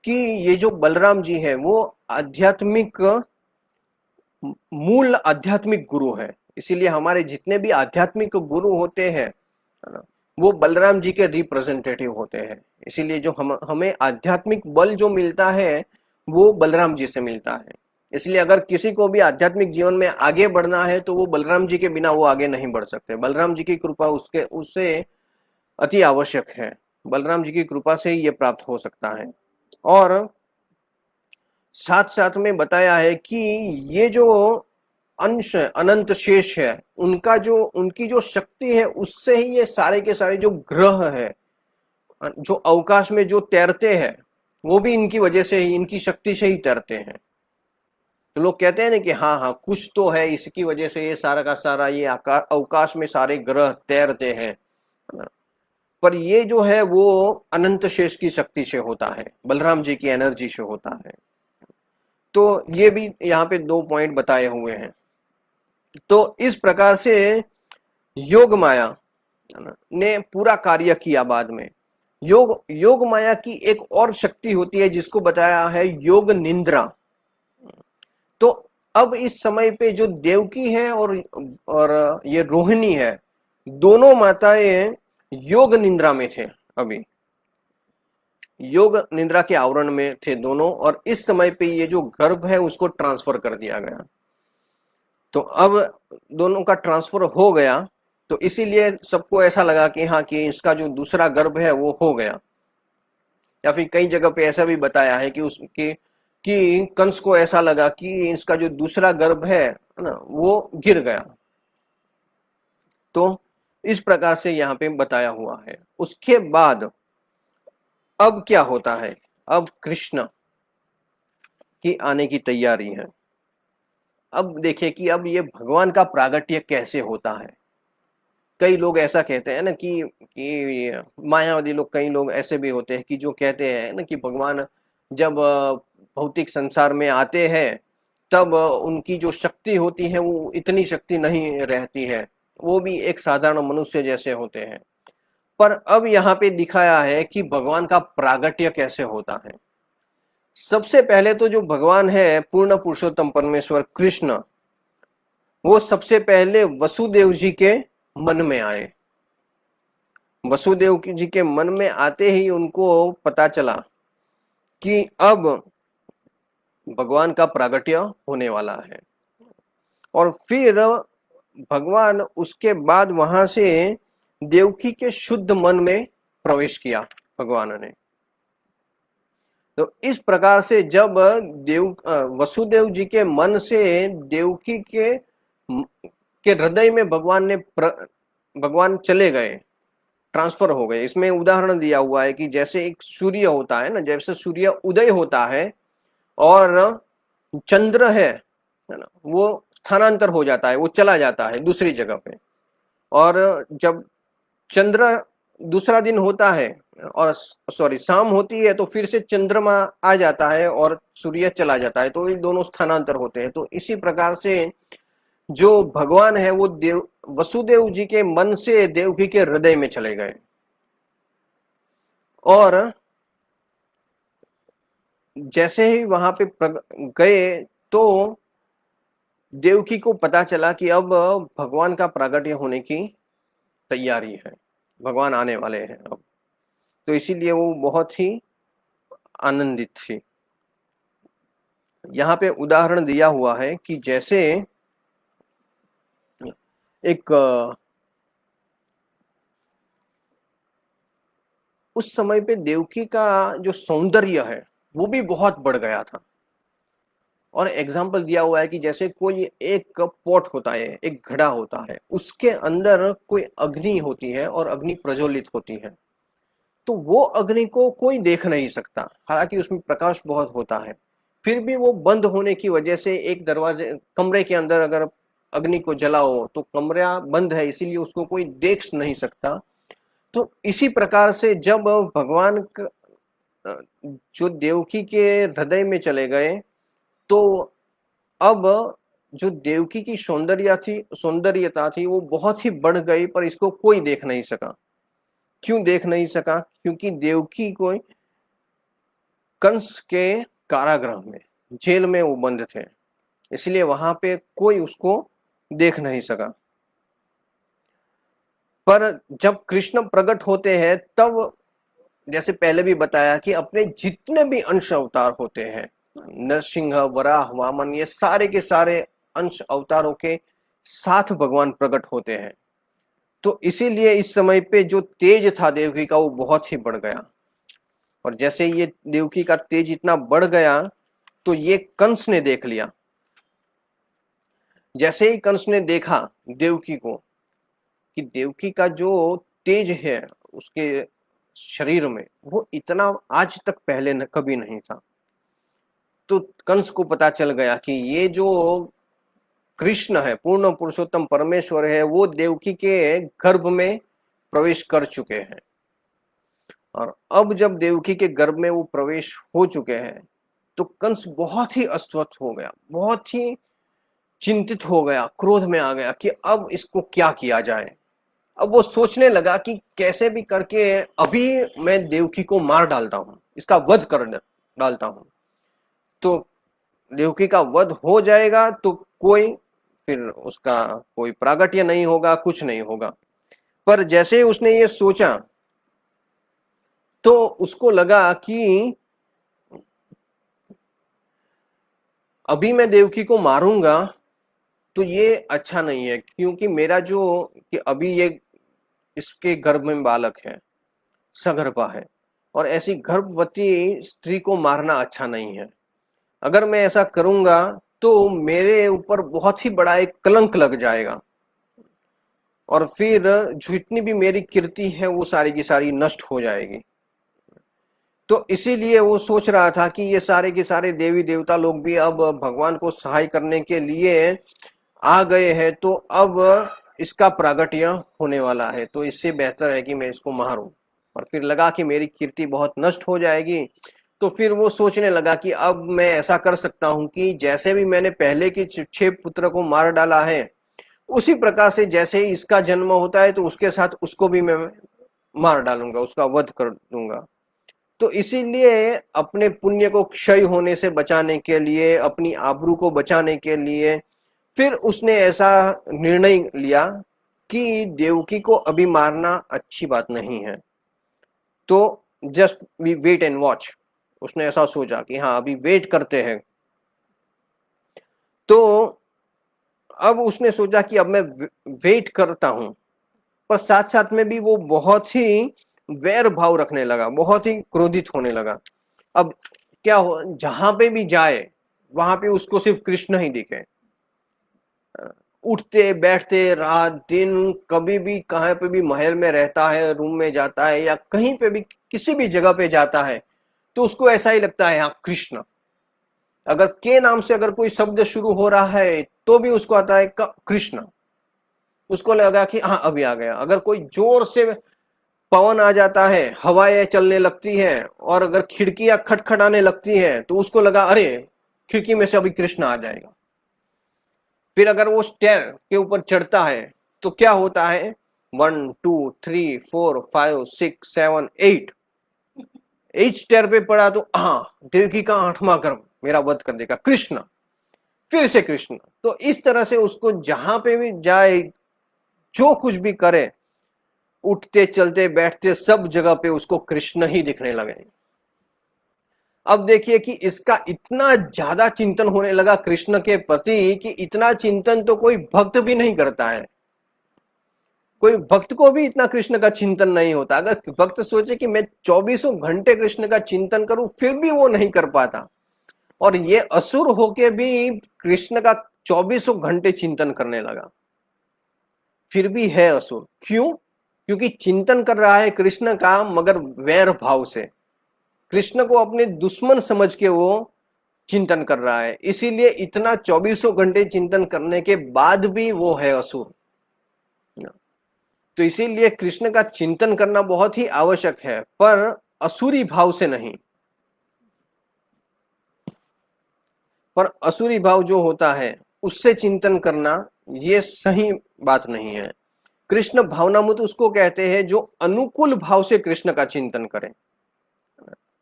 कि ये जो बलराम जी है वो आध्यात्मिक, मूल आध्यात्मिक गुरु है। इसीलिए हमारे जितने भी आध्यात्मिक गुरु होते हैं, है ना, वो बलराम जी के रिप्रेजेंटेटिव होते हैं। इसीलिए जो हमें आध्यात्मिक बल जो मिलता है वो बलराम जी से मिलता है। इसलिए अगर किसी को भी आध्यात्मिक जीवन में आगे बढ़ना है तो वो बलराम जी के बिना वो आगे नहीं बढ़ सकते। बलराम जी की कृपा उसके उससे अति आवश्यक है। बलराम जी की कृपा से ही ये प्राप्त हो सकता है। और साथ साथ में बताया है कि ये जो अंश है, अनंत शेष है, उनका जो उनकी जो शक्ति है उससे ही ये सारे के सारे जो ग्रह है जो अवकाश में जो तैरते हैं वो भी इनकी वजह से ही, इनकी शक्ति से ही तैरते हैं। तो लोग कहते हैं ना कि हाँ हाँ कुछ तो है, इसकी वजह से ये सारा का सारा ये अवकाश में सारे ग्रह तैरते हैं, है ना। पर ये जो है वो अनंत शेष की शक्ति से होता है, बलराम जी की एनर्जी से होता है। तो ये भी यहाँ पे 2 पॉइंट बताए हुए हैं। तो इस प्रकार से योग माया, है ना, ने पूरा कार्य किया। बाद में योग माया की एक और शक्ति होती है जिसको बताया है योग निंद्रा। तो अब इस समय पे जो देवकी है और ये रोहिणी है, दोनों माताएं योग निंद्रा में थे। अभी योग निंद्रा के आवरण में थे दोनों, और इस समय पे ये जो गर्भ है उसको ट्रांसफर कर दिया गया। तो अब दोनों का ट्रांसफर हो गया, तो इसीलिए सबको ऐसा लगा कि हाँ कि इसका जो दूसरा गर्भ है वो हो गया। या फिर कई जगह पे ऐसा भी बताया है कि उसके कि कंस को ऐसा लगा कि इसका जो दूसरा गर्भ है ना वो गिर गया। तो इस प्रकार से यहाँ पे बताया हुआ है। उसके बाद अब क्या होता है, अब कृष्ण की आने की तैयारी है। अब देखिए कि अब ये भगवान का प्रागट्य कैसे होता है। कई लोग ऐसा कहते हैं ना कि मायावादी लोग, कई लोग ऐसे भी होते हैं कि जो कहते हैं ना कि भगवान जब भौतिक संसार में आते हैं तब उनकी जो शक्ति होती है वो इतनी शक्ति नहीं रहती है, वो भी एक साधारण मनुष्य जैसे होते हैं। पर अब यहाँ पे दिखाया है कि भगवान का प्रागट्य कैसे होता है। सबसे पहले तो जो भगवान है पूर्ण पुरुषोत्तम परमेश्वर कृष्ण, वो सबसे पहले वसुदेव जी के मन में आए। वसुदेव जी के मन में आते ही उनको पता चला कि अब भगवान का प्रागट्य होने वाला है। और फिर भगवान उसके बाद वहां से देवकी के शुद्ध मन में प्रवेश किया भगवान ने। तो इस प्रकार से जब वसुदेव जी के मन से देवकी के हृदय में भगवान चले गए, ट्रांसफर हो गए। इसमें उदाहरण दिया हुआ है कि जैसे एक सूर्य होता है ना, जैसे सूर्य उदय होता है और चंद्र है ना, वो स्थानांतर हो जाता है, वो चला जाता है दूसरी जगह पे। और जब चंद्र दूसरा दिन होता है और सॉरी शाम होती है तो फिर से चंद्रमा आ जाता है और सूर्य चला जाता है, तो ये दोनों स्थानांतर होते हैं। तो इसी प्रकार से जो भगवान है वो वसुदेव जी के मन से देवकी के हृदय में चले गए। और जैसे ही वहां पे गए तो देवकी को पता चला कि अब भगवान का प्रागट्य होने की तैयारी है, भगवान आने वाले हैं अब। तो इसीलिए वो बहुत ही आनंदित थी। यहाँ पे उदाहरण दिया हुआ है कि जैसे एक उस समय पे देवकी का जो सौंदर्य है वो भी बहुत बढ़ गया था। और एग्जाम्पल दिया हुआ है कि जैसे कोई एक पॉट होता है, एक घड़ा होता है, उसके अंदर कोई अग्नि होती है और अग्नि प्रज्वलित होती है, तो वो अग्नि को कोई देख नहीं सकता, हालांकि उसमें प्रकाश बहुत होता है। फिर भी वो बंद होने की वजह से एक दरवाजे कमरे के अंदर अगर अग्नि को जलाओ तो कमरा बंद है, इसीलिए उसको कोई देख नहीं सकता। तो इसी प्रकार से जब भगवान जो देवकी के हृदय में चले गए, तो अब जो देवकी की सौंदर्यता थी वो बहुत ही बढ़ गई, पर इसको कोई देख नहीं सका। क्यों देख नहीं सका? क्योंकि देवकी को कंस के कारागृह में, जेल में वो बंद थे, इसलिए वहां पे कोई उसको देख नहीं सका। पर जब कृष्ण प्रकट होते हैं तब, जैसे पहले भी बताया कि अपने जितने भी अंश अवतार होते हैं, नरसिंह, वराह, वामन, ये सारे के सारे अंश अवतारों के साथ भगवान प्रकट होते हैं। तो इसीलिए इस समय पे जो तेज था देवकी का वो बहुत ही बढ़ गया। और जैसे ये देवकी का तेज इतना बढ़ गया तो ये कंस ने देख लिया। जैसे ही कंस ने देखा देवकी को कि देवकी का जो तेज है उसके शरीर में, वो इतना आज तक पहले कभी नहीं था, तो कंस को पता चल गया कि ये जो कृष्ण है, पूर्ण पुरुषोत्तम परमेश्वर है, वो देवकी के गर्भ में प्रवेश कर चुके हैं। और अब जब देवकी के गर्भ में वो प्रवेश हो चुके हैं तो कंस बहुत ही अस्वस्थ हो गया, बहुत ही चिंतित हो गया, क्रोध में आ गया कि अब इसको क्या किया जाए। अब वो सोचने लगा कि कैसे भी करके अभी मैं देवकी को मार डालता हूं, इसका वध कर डालता हूं, तो देवकी का वध हो जाएगा तो कोई फिर उसका कोई प्रागट्य नहीं होगा, कुछ नहीं होगा। पर जैसे ही उसने ये सोचा तो उसको लगा कि अभी मैं देवकी को मारूंगा तो ये अच्छा नहीं है, क्योंकि मेरा जो कि अभी ये इसके गर्भ में बालक है, सगर्भा है, और ऐसी गर्भवती स्त्री को मारना अच्छा नहीं है। अगर मैं ऐसा करूंगा तो मेरे ऊपर बहुत ही बड़ा एक कलंक लग जाएगा, और फिर जितनी भी मेरी कीर्ति है वो सारी की सारी नष्ट हो जाएगी। तो इसीलिए वो सोच रहा था कि ये सारे के सारे देवी देवता लोग भी अब भगवान को सहाय करने के लिए आ गए हैं, तो अब इसका प्रागट्य होने वाला है, तो इससे बेहतर है कि मैं इसको मारूं। और फिर लगा कि मेरी कीर्ति बहुत नष्ट हो जाएगी, तो फिर वो सोचने लगा कि अब मैं ऐसा कर सकता हूं कि जैसे भी मैंने पहले के 6 पुत्र को मार डाला है, उसी प्रकार से जैसे ही इसका जन्म होता है तो उसके साथ उसको भी मैं मार डालूंगा, उसका वध कर दूंगा। तो इसीलिए अपने पुण्य को क्षय होने से बचाने के लिए, अपनी आबरू को बचाने के लिए, फिर उसने ऐसा निर्णय लिया कि देवकी को अभी मारना अच्छी बात नहीं है, तो just we wait and watch. उसने ऐसा सोचा कि हाँ अभी वेट करते हैं। तो अब उसने सोचा कि अब मैं वेट करता हूं, पर साथ साथ में भी वो बहुत ही वैर भाव रखने लगा, बहुत ही क्रोधित होने लगा। अब क्या हो, जहां पे भी जाए वहां पे उसको सिर्फ कृष्ण ही दिखे। उठते बैठते रात दिन, कभी भी कहीं पे भी महल में रहता है, रूम में जाता है या कहीं पे भी किसी भी जगह पे जाता है, तो उसको ऐसा ही लगता है हाँ कृष्ण। अगर के नाम से अगर कोई शब्द शुरू हो रहा है तो भी उसको आता है कृष्ण। उसको लगा कि हाँ अभी आ गया। अगर कोई जोर से पवन आ जाता है, हवाएं चलने लगती हैं, और अगर खिड़कियां खटखटाने लगती हैं तो उसको लगा अरे खिड़की में से अभी कृष्ण आ जाएगा। फिर अगर वो स्टेयर के ऊपर चढ़ता है तो क्या होता है, 1 2 3 4 5 6 7 8, 8 स्टेयर पे पड़ा तो हाँ देवकी का 8वां गर्भ मेरा वध कर देगा कृष्ण, फिर से कृष्ण। तो इस तरह से उसको जहां पे भी जाए, जो कुछ भी करे, उठते चलते बैठते सब जगह पे उसको कृष्ण ही दिखने लगे। अब देखिए कि इसका इतना ज्यादा चिंतन होने लगा कृष्ण के प्रति कि इतना चिंतन तो कोई भक्त भी नहीं करता है। कोई भक्त को भी इतना कृष्ण का चिंतन नहीं होता। अगर भक्त सोचे कि मैं 24 घंटे कृष्ण का चिंतन करूं, फिर भी वो नहीं कर पाता। और ये असुर होके भी कृष्ण का 24 घंटे चिंतन करने लगा, फिर भी है असुर। क्यों? क्योंकि चिंतन कर रहा है कृष्ण का, मगर वैर भाव से, कृष्ण को अपने दुश्मन समझ के वो चिंतन कर रहा है। इसीलिए इतना 24 घंटे चिंतन करने के बाद भी वो है असुर। तो इसीलिए कृष्ण का चिंतन करना बहुत ही आवश्यक है, पर असुरी भाव से नहीं। पर असुरी भाव जो होता है उससे चिंतन करना ये सही बात नहीं है। कृष्ण भावनामृत उसको कहते हैं जो अनुकूल भाव से कृष्ण का चिंतन करें।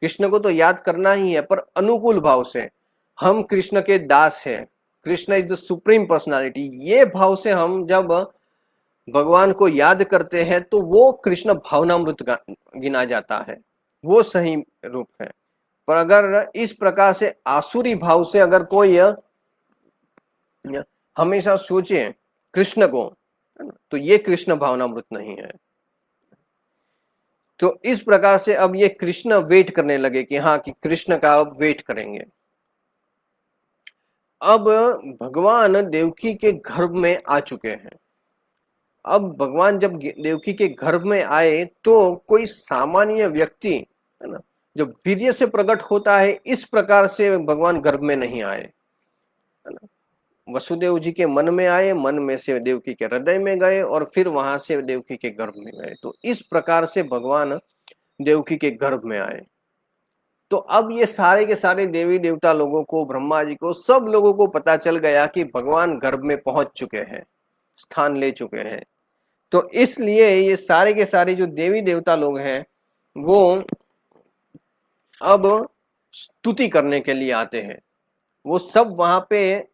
कृष्ण को तो याद करना ही है, पर अनुकूल भाव से। हम कृष्ण के दास हैं, Krishna is the supreme personality, ये भाव से हम जब भगवान को याद करते हैं तो वो कृष्ण भावनामृत गिना जाता है, वो सही रूप है। पर अगर इस प्रकार से आसुरी भाव से अगर कोई हमेशा सोचे कृष्ण को, तो ये कृष्ण भावनामृत नहीं है। तो इस प्रकार से अब ये कृष्ण वेट करने लगे कि हाँ, कि कृष्ण का अब वेट करेंगे। अब भगवान देवकी के गर्भ में आ चुके हैं। अब भगवान जब देवकी के गर्भ में आए तो कोई सामान्य व्यक्ति, है ना, जो वीर्य से प्रकट होता है, इस प्रकार से भगवान गर्भ में नहीं आए, है ना। वसुदेव जी के मन में आए, मन में से देवकी के हृदय में गए और फिर वहां से देवकी के गर्भ में गए। तो इस प्रकार से भगवान देवकी के गर्भ में आए। तो अब ये सारे के सारे देवी देवता लोगों को, ब्रह्मा जी को, सब लोगों को पता चल गया कि भगवान गर्भ में पहुंच चुके हैं, स्थान ले चुके हैं। तो इसलिए ये सारे के सारे जो देवी देवता लोग हैं वो अब स्तुति करने के लिए आते हैं। वो सब वहां पे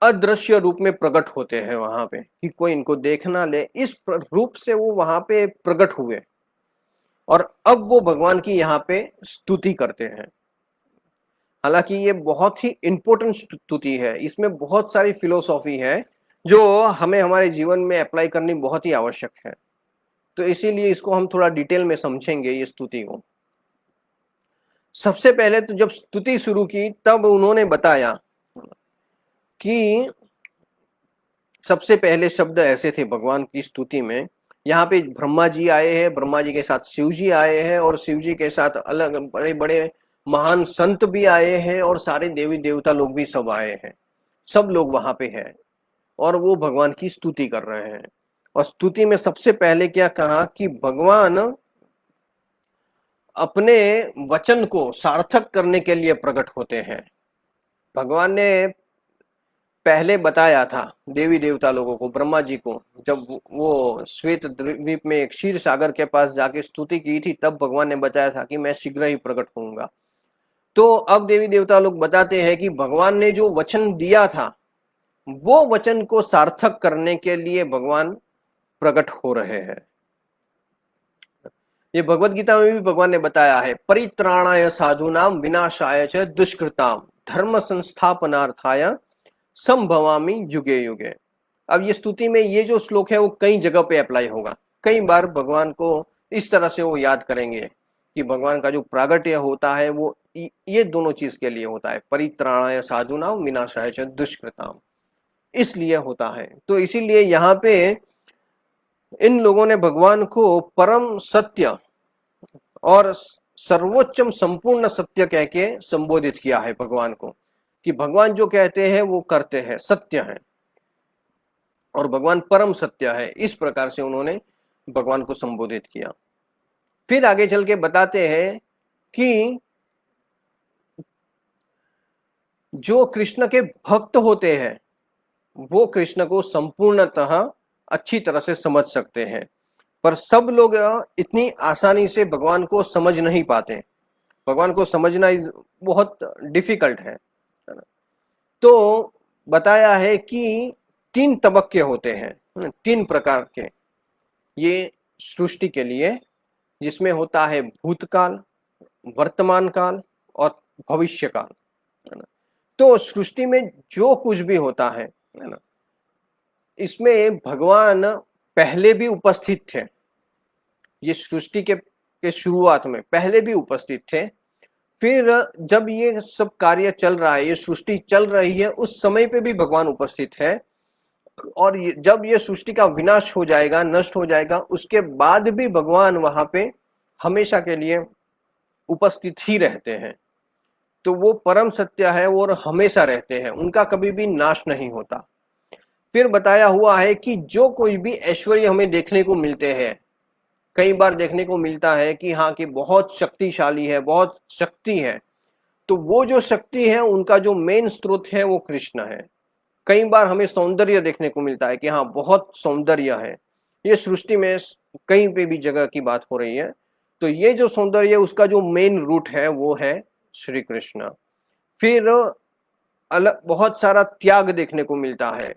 अदृश्य रूप में प्रकट होते हैं वहां पे, कि कोई इनको देख ना ले, इस रूप से वो वहां पे प्रकट हुए। और अब वो भगवान की यहाँ पे स्तुति करते हैं। हालांकि ये बहुत ही इंपॉर्टेंट स्तुति है, इसमें बहुत सारी फिलोसॉफी है जो हमें हमारे जीवन में अप्लाई करनी बहुत ही आवश्यक है। तो इसीलिए इसको हम थोड़ा डिटेल में समझेंगे, ये स्तुति को। सबसे पहले तो जब स्तुति शुरू की तब उन्होंने बताया कि सबसे पहले शब्द ऐसे थे भगवान की स्तुति में। यहाँ पे ब्रह्मा जी आए हैं, ब्रह्मा जी के साथ शिव जी आए हैं, और शिव जी के साथ अलग बड़े बड़े महान संत भी आए हैं, और सारे देवी देवता लोग भी सब आए हैं। सब लोग वहां पे हैं और वो भगवान की स्तुति कर रहे हैं। और स्तुति में सबसे पहले क्या कहा कि भगवान अपने वचन को सार्थक करने के लिए प्रकट होते हैं। भगवान ने पहले बताया था देवी देवता लोगों को, ब्रह्मा जी को, जब वो श्वेत द्वीप में एक क्षीर सागर के पास जाके स्तुति की थी, तब भगवान ने बताया था कि मैं शीघ्र ही प्रकट होऊंगा। तो अब देवी देवता लोग बताते हैं कि भगवान ने जो वचन दिया था वो वचन को सार्थक करने के लिए भगवान प्रकट हो रहे हैं। ये भगवत गीता में भी भगवान ने बताया है, परित्राणाय साधूनाम विनाशाय च दुष्कृताम धर्म संस्थापनार्थाय संभवामि युगे युगे। अब ये स्तुति में ये जो श्लोक है वो कई जगह पे अप्लाई होगा। कई बार भगवान को इस तरह से वो याद करेंगे कि भगवान का जो प्रागट्य होता है वो ये दोनों चीज के लिए होता है, परित्राणाय साधूनाम विनाशाय च दुष्कृताम, इसलिए होता है। तो इसीलिए यहाँ पे इन लोगों ने भगवान को परम सत्य और सर्वोच्चम संपूर्ण सत्य कह के संबोधित किया है भगवान को, कि भगवान जो कहते हैं वो करते हैं, सत्य है, और भगवान परम सत्य है। इस प्रकार से उन्होंने भगवान को संबोधित किया। फिर आगे चल के बताते हैं कि जो कृष्ण के भक्त होते हैं वो कृष्ण को संपूर्णतः अच्छी तरह से समझ सकते हैं, पर सब लोग इतनी आसानी से भगवान को समझ नहीं पाते। भगवान को समझना बहुत डिफिकल्ट है। तो बताया है कि 3 तबक्के होते हैं, 3 प्रकार के ये सृष्टि के लिए, जिसमें होता है भूतकाल, वर्तमान काल और भविष्य काल, है ना। तो सृष्टि में जो कुछ भी होता है ना, इसमें भगवान पहले भी उपस्थित थे, ये सृष्टि के शुरुआत में पहले भी उपस्थित थे। फिर जब ये सब कार्य चल रहा है, ये सृष्टि चल रही है, उस समय पे भी भगवान उपस्थित है। और जब ये सृष्टि का विनाश हो जाएगा, नष्ट हो जाएगा, उसके बाद भी भगवान वहां पे हमेशा के लिए उपस्थित ही रहते हैं। तो वो परम सत्य है और हमेशा रहते हैं, उनका कभी भी नाश नहीं होता। फिर बताया हुआ है कि जो कोई भी ऐश्वर्य हमें देखने को मिलते हैं, कई बार देखने को मिलता है कि हाँ कि बहुत शक्तिशाली है, बहुत शक्ति है, तो वो जो शक्ति है उनका जो मेन स्रोत है वो कृष्ण है। कई बार हमें सौंदर्य देखने को मिलता है कि हाँ बहुत सौंदर्य है, ये सृष्टि में कहीं पे भी जगह की बात हो रही है, तो ये जो सौंदर्य उसका जो मेन रूट है वो है श्री कृष्ण। फिर अलग बहुत सारा त्याग देखने को मिलता है,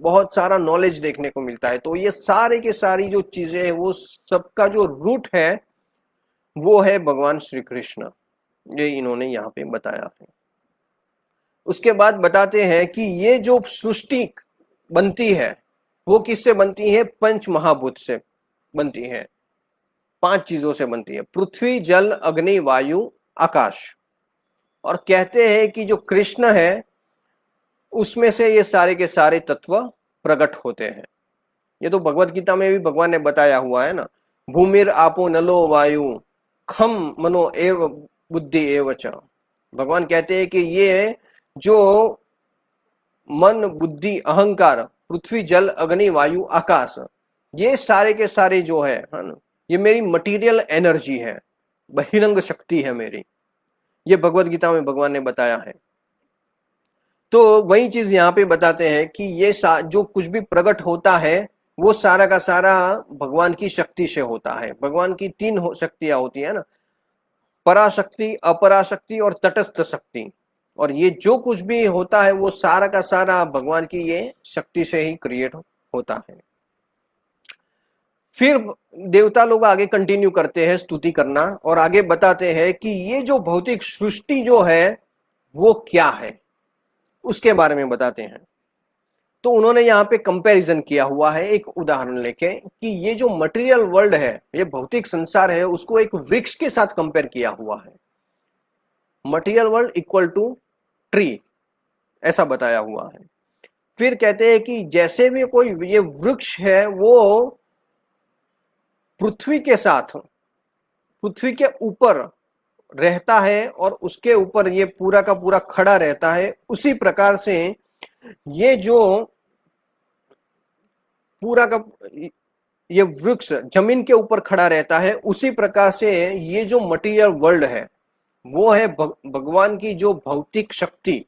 बहुत सारा नॉलेज देखने को मिलता है। तो ये सारे के सारी जो चीजें हैं वो सबका जो रूट है वो है भगवान श्री कृष्ण, ये इन्होंने यहाँ पे बताया है। उसके बाद बताते हैं कि ये जो सृष्टि बनती है वो किससे बनती है? पंच महाभूत से बनती है, 5 चीजों से बनती है, पृथ्वी, जल, अग्नि, वायु, आकाश। और कहते हैं कि जो कृष्ण है उसमें से ये सारे के सारे तत्व प्रकट होते हैं। ये तो भगवत गीता में भी भगवान ने बताया हुआ है ना, भूमिर आपो नलो वायु खम मनो एव बुद्धि एव च। भगवान कहते हैं कि ये जो मन, बुद्धि, अहंकार, पृथ्वी, जल, अग्नि, वायु, आकाश, ये सारे के सारे जो है ना, ये मेरी मटेरियल एनर्जी है, बहिरंग शक्ति है मेरी। ये भगवत गीता में भगवान ने बताया है। तो वही चीज यहाँ पे बताते हैं कि ये जो कुछ भी प्रकट होता है वो सारा का सारा भगवान की शक्ति से होता है। भगवान की 3 शक्तियां होती है ना, पराशक्ति, अपराशक्ति और तटस्थ शक्ति। और ये जो कुछ भी होता है वो सारा का सारा भगवान की ये शक्ति से ही क्रिएट होता है। फिर देवता लोग आगे कंटिन्यू करते हैं स्तुति करना और आगे बताते हैं कि ये जो भौतिक सृष्टि जो है वो क्या है, उसके बारे में बताते हैं। तो उन्होंने यहाँ पे कंपैरिजन किया हुआ है एक उदाहरण लेके कि ये जो मटेरियल वर्ल्ड है, ये भौतिक संसार है, उसको एक वृक्ष के साथ कंपेयर किया हुआ है। Material world equal to tree, ऐसा बताया हुआ है। फिर कहते हैं कि जैसे भी कोई ये वृक्ष है वो पृथ्वी के साथ, पृथ्वी के ऊपर रहता है और उसके ऊपर ये पूरा का पूरा खड़ा रहता है, उसी प्रकार से ये जो पूरा का ये वृक्ष जमीन के ऊपर खड़ा रहता है, उसी प्रकार से ये जो मटेरियल वर्ल्ड है वो है भगवान की जो भौतिक शक्ति,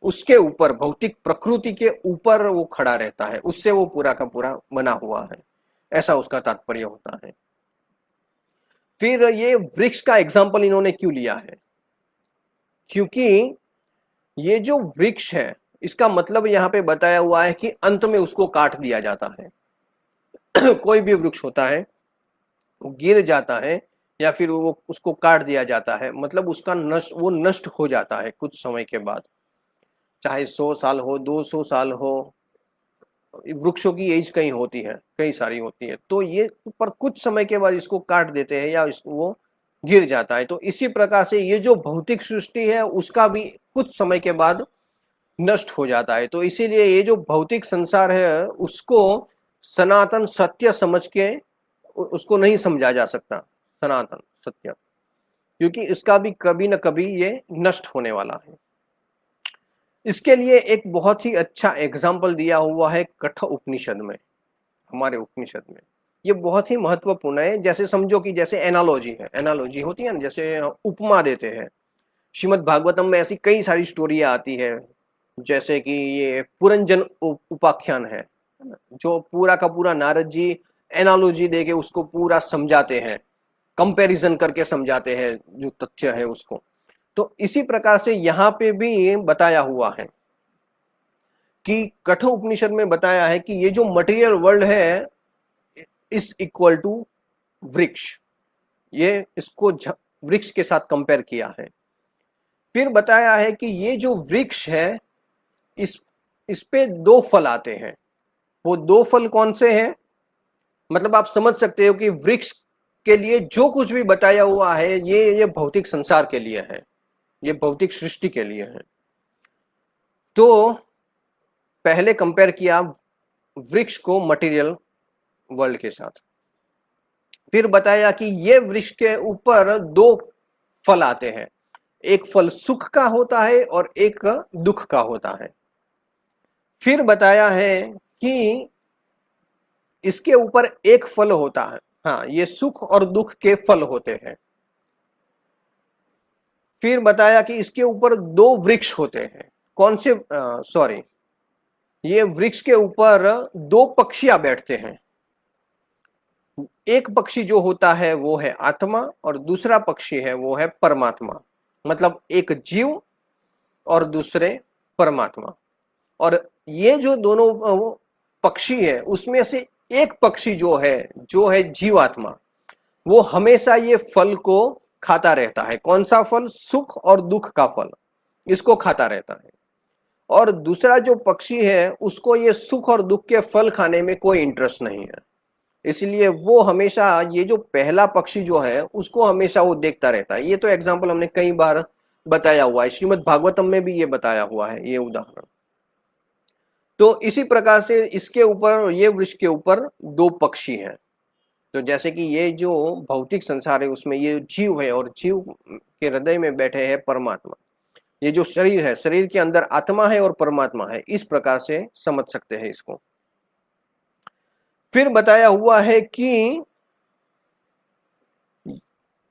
उसके ऊपर, भौतिक प्रकृति के ऊपर वो खड़ा रहता है, उससे वो पूरा का पूरा बना हुआ है, ऐसा उसका तात्पर्य होता है। फिर ये वृक्ष का एग्जाम्पल इन्होंने क्यों लिया है? क्योंकि ये जो वृक्ष है इसका मतलब यहाँ पे बताया हुआ है कि अंत में उसको काट दिया जाता है। कोई भी वृक्ष होता है वो गिर जाता है या फिर वो उसको काट दिया जाता है, मतलब उसका वो नष्ट हो जाता है कुछ समय के बाद, चाहे 100 साल हो, 200 साल हो। वृक्षों की एज कई होती है, कई सारी होती है, तो ये पर कुछ समय के बाद इसको काट देते हैं या वो गिर जाता है। तो इसी प्रकार से ये जो भौतिक सृष्टि है उसका भी कुछ समय के बाद नष्ट हो जाता है। तो इसीलिए ये जो भौतिक संसार है उसको सनातन सत्य समझ के उसको नहीं समझा जा सकता, सनातन सत्य, क्योंकि इसका भी कभी न कभी ये नष्ट होने वाला है। इसके लिए एक बहुत ही अच्छा एग्जाम्पल दिया हुआ है कठ उपनिषद में, हमारे उपनिषद में। ये बहुत ही महत्वपूर्ण है। जैसे समझो कि जैसे एनालॉजी है, एनालॉजी होती है ना, जैसे उपमा देते हैं। श्रीमद् भागवतम में ऐसी कई सारी स्टोरियां आती है, जैसे कि ये पुरंजन उपाख्यान है, जो पूरा का पूरा नारद जी एनालॉजी देके उसको पूरा समझाते हैं, कंपैरिजन करके समझाते हैं जो तथ्य है उसको। तो इसी प्रकार से यहाँ पे भी बताया हुआ है कि कठोर उपनिषद में बताया है कि ये जो मटेरियल वर्ल्ड है इज इक्वल टू वृक्ष, ये इसको वृक्ष के साथ कंपेयर किया है। फिर बताया है कि ये जो वृक्ष है इस पे 2 फल आते हैं। वो 2 फल कौन से हैं? मतलब आप समझ सकते हो कि वृक्ष के लिए जो कुछ भी बताया हुआ है ये भौतिक संसार के लिए है, ये भौतिक सृष्टि के लिए है। तो पहले कंपेयर किया वृक्ष को मटेरियल वर्ल्ड के साथ, फिर बताया कि ये वृक्ष के ऊपर दो फल आते हैं, एक फल सुख का होता है और एक दुख का होता है। फिर बताया है कि इसके ऊपर एक फल होता है, हाँ ये सुख और दुख के फल होते हैं। फिर बताया कि इसके ऊपर दो वृक्ष होते हैं, कौन से, सॉरी, ये वृक्ष के ऊपर दो पक्षियां बैठते हैं, एक पक्षी जो होता है वो है आत्मा और दूसरा पक्षी है वो है परमात्मा, मतलब एक जीव और दूसरे परमात्मा। और ये जो दोनों पक्षी है उसमें से एक पक्षी जो है जीवात्मा, वो हमेशा ये फल को खाता रहता है। कौन सा फल? सुख और दुख का फल, इसको खाता रहता है। और दूसरा जो पक्षी है उसको ये सुख और दुख के फल खाने में कोई इंटरेस्ट नहीं है, इसलिए वो हमेशा ये जो पहला पक्षी जो है उसको हमेशा वो देखता रहता है। ये तो एग्जाम्पल हमने कई बार बताया हुआ है, श्रीमद् भागवतम में भी ये बताया हुआ है ये उदाहरण। तो इसी प्रकार से इसके ऊपर, ये वृक्ष के ऊपर दो पक्षी हैं। तो जैसे कि ये जो भौतिक संसार है उसमें ये जीव है और जीव के हृदय में बैठे हैं परमात्मा। ये जो शरीर है, शरीर के अंदर आत्मा है और परमात्मा है, इस प्रकार से समझ सकते हैं इसको। फिर बताया हुआ है कि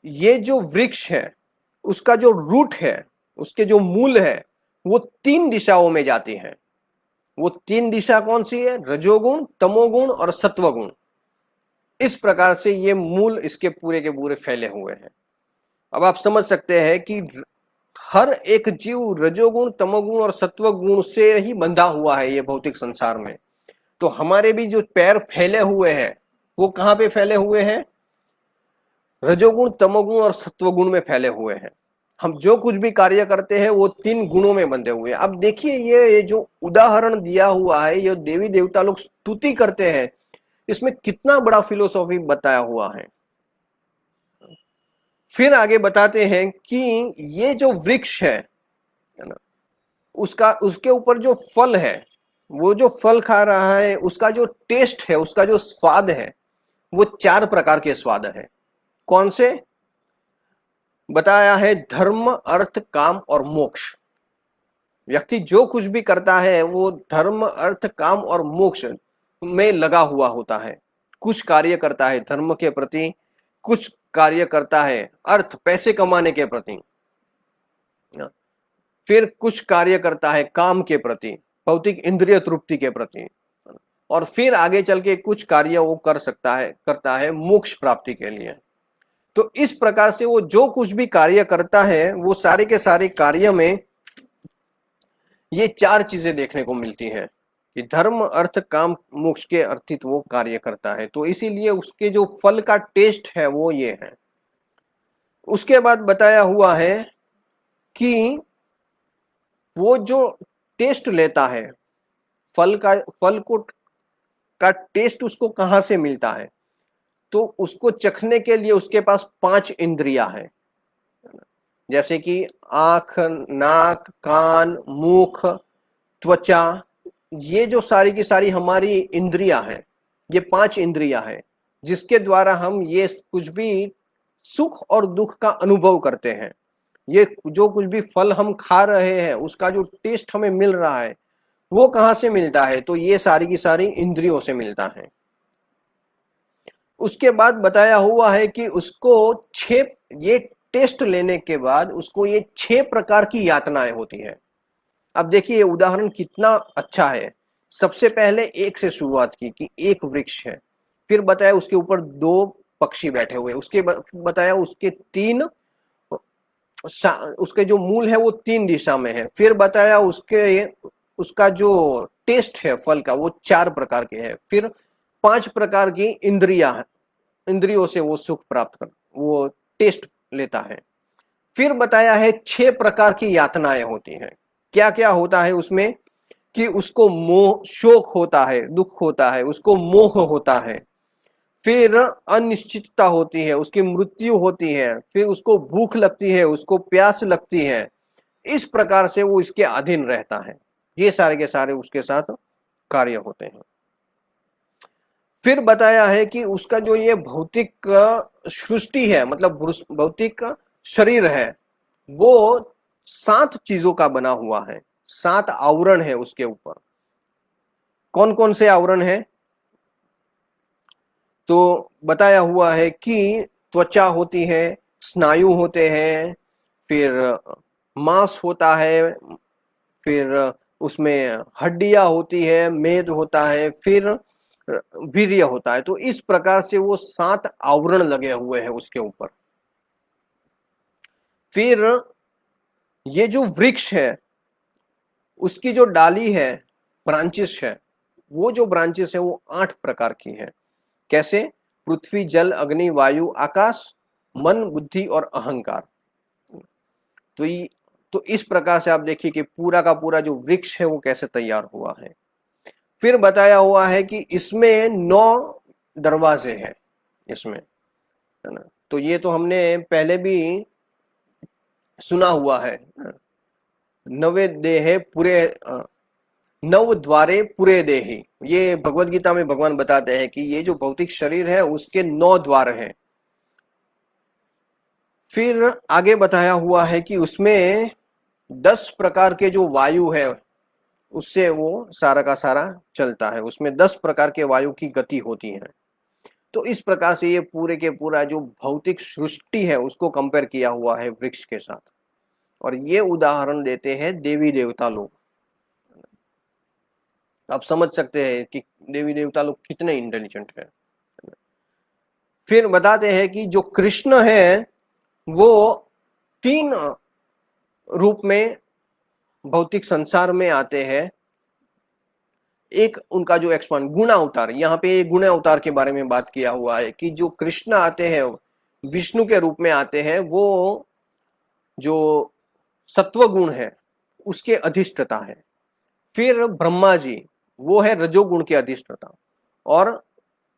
ये जो वृक्ष है उसका जो रूट है, उसके जो मूल है वो तीन दिशाओं में जाती है। वो तीन दिशा कौन सी है? रजोगुण, तमोगुण और सत्वगुण। इस प्रकार से ये मूल इसके पूरे के पूरे फैले हुए हैं। अब आप समझ सकते हैं कि हर एक जीव रजोगुण, तमोगुण और सत्वगुण से ही बंधा हुआ है ये भौतिक संसार में। तो हमारे भी जो पैर फैले हुए हैं वो कहां पे फैले हुए हैं? रजोगुण, तमोगुण और सत्वगुण में फैले हुए हैं। हम जो कुछ भी कार्य करते हैं वो तीन गुणों में बंधे हुए हैं। अब देखिए ये जो उदाहरण दिया हुआ है, ये देवी देवता लोग स्तुति करते हैं, इसमें कितना बड़ा फिलोसॉफी बताया हुआ है। फिर आगे बताते हैं कि ये जो वृक्ष है ना, उसका, उसके ऊपर जो फल है, वो जो फल खा रहा है उसका जो टेस्ट है, उसका जो स्वाद है, वो चार प्रकार के स्वाद है। कौन से? बताया है धर्म, अर्थ, काम और मोक्ष। व्यक्ति जो कुछ भी करता है वो धर्म, अर्थ, काम और मोक्ष में लगा हुआ होता है। कुछ कार्य करता है धर्म के प्रति, कुछ कार्य करता है अर्थ, पैसे कमाने के प्रति, फिर कुछ कार्य करता है काम के प्रति, भौतिक इंद्रिय तृप्ति के प्रति, और फिर आगे चल के कुछ कार्य वो करता है मोक्ष प्राप्ति के लिए। तो इस प्रकार से वो जो कुछ भी कार्य करता है वो सारे के सारे कार्य में ये चार चीजें देखने को मिलती हैं कि धर्म, अर्थ, काम, मोक्ष के अर्थित वो कार्य करता है। तो इसीलिए उसके जो फल का टेस्ट है वो ये है। उसके बाद बताया हुआ है कि वो जो टेस्ट लेता है फल का टेस्ट उसको कहां से मिलता है? तो उसको चखने के लिए उसके पास 5 इंद्रियां हैं, जैसे कि आंख, नाक, कान, मुख, त्वचा। ये जो सारी की सारी हमारी इंद्रियां हैं, ये 5 इंद्रियां हैं जिसके द्वारा हम ये कुछ भी सुख और दुख का अनुभव करते हैं। ये जो कुछ भी फल हम खा रहे हैं उसका जो टेस्ट हमें मिल रहा है वो कहां से मिलता है? तो ये सारी की सारी इंद्रियों से मिलता है। उसके बाद बताया हुआ है कि उसको ये टेस्ट लेने के बाद उसको ये 6 प्रकार की यातनाएं होती है। अब देखिए ये उदाहरण कितना अच्छा है। सबसे पहले एक से शुरुआत की कि एक वृक्ष है, फिर बताया उसके ऊपर 2 पक्षी बैठे हुए, उसके बताया उसके 3, उसके जो मूल है वो 3 दिशा में है, फिर बताया उसका जो टेस्ट है फल का वो 4 प्रकार के है, फिर 5 प्रकार की इंद्रियों से वो सुख प्राप्त कर, वो टेस्ट लेता है। फिर बताया है 6 प्रकार की यातनाएं होती हैं। क्या क्या होता है उसमें? कि उसको मोह, शोक होता है, दुख होता है, उसको मोह होता है, फिर अनिश्चितता होती है, उसकी मृत्यु होती है, फिर उसको भूख लगती है, उसको प्यास लगती है, इस प्रकार से वो इसके अधीन रहता है। ये सारे के सारे उसके साथ कार्य होते हैं। फिर बताया है कि उसका जो ये भौतिक सृष्टि है, मतलब भौतिक शरीर है, वो 7 चीजों का बना हुआ है, 7 आवरण है उसके ऊपर। कौन कौन से आवरण है? तो बताया हुआ है कि त्वचा होती है, स्नायु होते हैं, फिर मांस होता है, फिर उसमें हड्डियां होती है, मेद होता है, फिर वीर्य होता है। तो इस प्रकार से वो 7 आवरण लगे हुए हैं उसके ऊपर। फिर ये जो वृक्ष है, उसकी जो डाली है, ब्रांचेस है, वो जो ब्रांचेस है वो 8 प्रकार की है। कैसे? पृथ्वी, जल, अग्नि, वायु, आकाश, मन, बुद्धि और अहंकार। तो तो इस प्रकार से आप देखिए कि पूरा का पूरा जो वृक्ष है वो कैसे तैयार हुआ है। फिर बताया हुआ है कि इसमें 9 दरवाजे हैं इसमें, है ना। तो ये तो हमने पहले भी सुना हुआ है। नवे देहे पूरे, नव द्वारे पूरे देही, ये भगवत गीता में भगवान बताते हैं कि ये जो भौतिक शरीर है उसके 9 द्वार हैं। फिर आगे बताया हुआ है कि उसमें 10 प्रकार के जो वायु है उससे वो सारा का सारा चलता है, उसमें 10 प्रकार के वायु की गति होती है। तो इस प्रकार से ये पूरे के पूरा जो भौतिक सृष्टि है उसको कंपेयर किया हुआ है वृक्ष के साथ, और ये उदाहरण देते हैं देवी देवता लोग। आप समझ सकते हैं कि देवी देवता लोग कितने इंटेलिजेंट है। फिर बताते हैं कि जो कृष्ण है वो 3 रूप में भौतिक संसार में आते हैं। एक उनका जो एक्सपांड गुण अवतार, यहाँ पे गुण अवतार के बारे में बात किया हुआ है कि जो कृष्ण आते हैं विष्णु के रूप में आते हैं, वो जो सत्व गुण है उसके अधिष्ठता है। फिर ब्रह्मा जी वो है रजोगुण के अधिष्ठता, और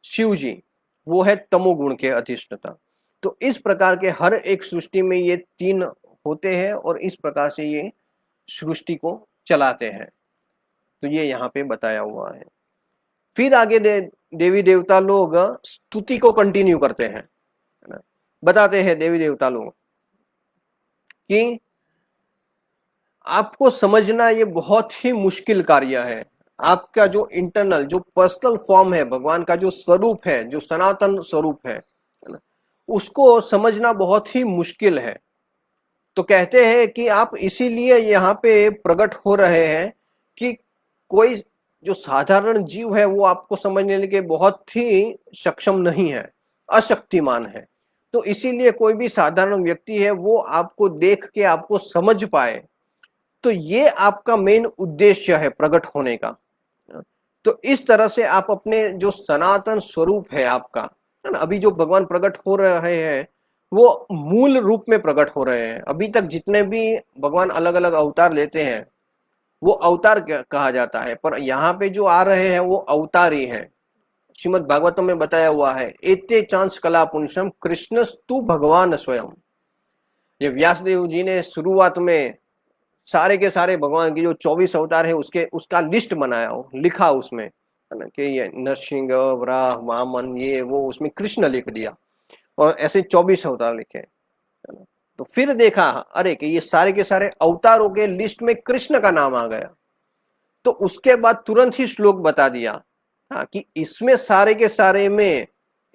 शिव जी वो है तमोगुण के अधिष्ठता। तो इस प्रकार के हर एक सृष्टि में ये 3 होते हैं और इस प्रकार से ये सृष्टि को चलाते हैं। तो ये यहाँ पे बताया हुआ है। फिर आगे देवी देवता लोग स्तुति को कंटिन्यू करते हैं, है ना। बताते हैं देवी देवता लोग कि आपको समझना ये बहुत ही मुश्किल कार्य है। आपका जो इंटरनल जो पर्सनल फॉर्म है, भगवान का जो स्वरूप है, जो सनातन स्वरूप है ना, उसको समझना बहुत ही मुश्किल है। तो कहते हैं कि आप इसीलिए यहाँ पे प्रकट हो रहे हैं कि कोई जो साधारण जीव है वो आपको समझने के बहुत ही सक्षम नहीं है, अशक्तिमान है। तो इसीलिए कोई भी साधारण व्यक्ति है वो आपको देख के आपको समझ पाए, तो ये आपका मेन उद्देश्य है प्रकट होने का। तो इस तरह से आप अपने जो सनातन स्वरूप है आपका, है ना, अभी जो भगवान प्रकट हो रहे हैं वो मूल रूप में प्रकट हो रहे हैं। अभी तक जितने भी भगवान अलग अलग अवतार लेते हैं वो अवतार कहा जाता है, पर यहाँ पे जो आ रहे हैं वो अवतार ही है। श्रीमद् भागवतम में बताया हुआ है, एते चांस कला पुंसम कृष्णस्तु भगवान स्वयं। ये व्यासदेव जी ने शुरुआत में सारे के सारे भगवान की जो 24 अवतार है उसका लिस्ट बनाया हो, लिखा उसमें, है ना, कि ये नरसिंह, वराह, वामन, ये वो, उसमें कृष्ण लिख दिया और ऐसे 24 अवतार लिखे, है ना। तो फिर देखा अरे कि ये सारे के सारे अवतारों के लिस्ट में कृष्ण का नाम आ गया। तो उसके बाद तुरंत ही श्लोक बता दिया, हाँ, कि इसमें सारे के सारे में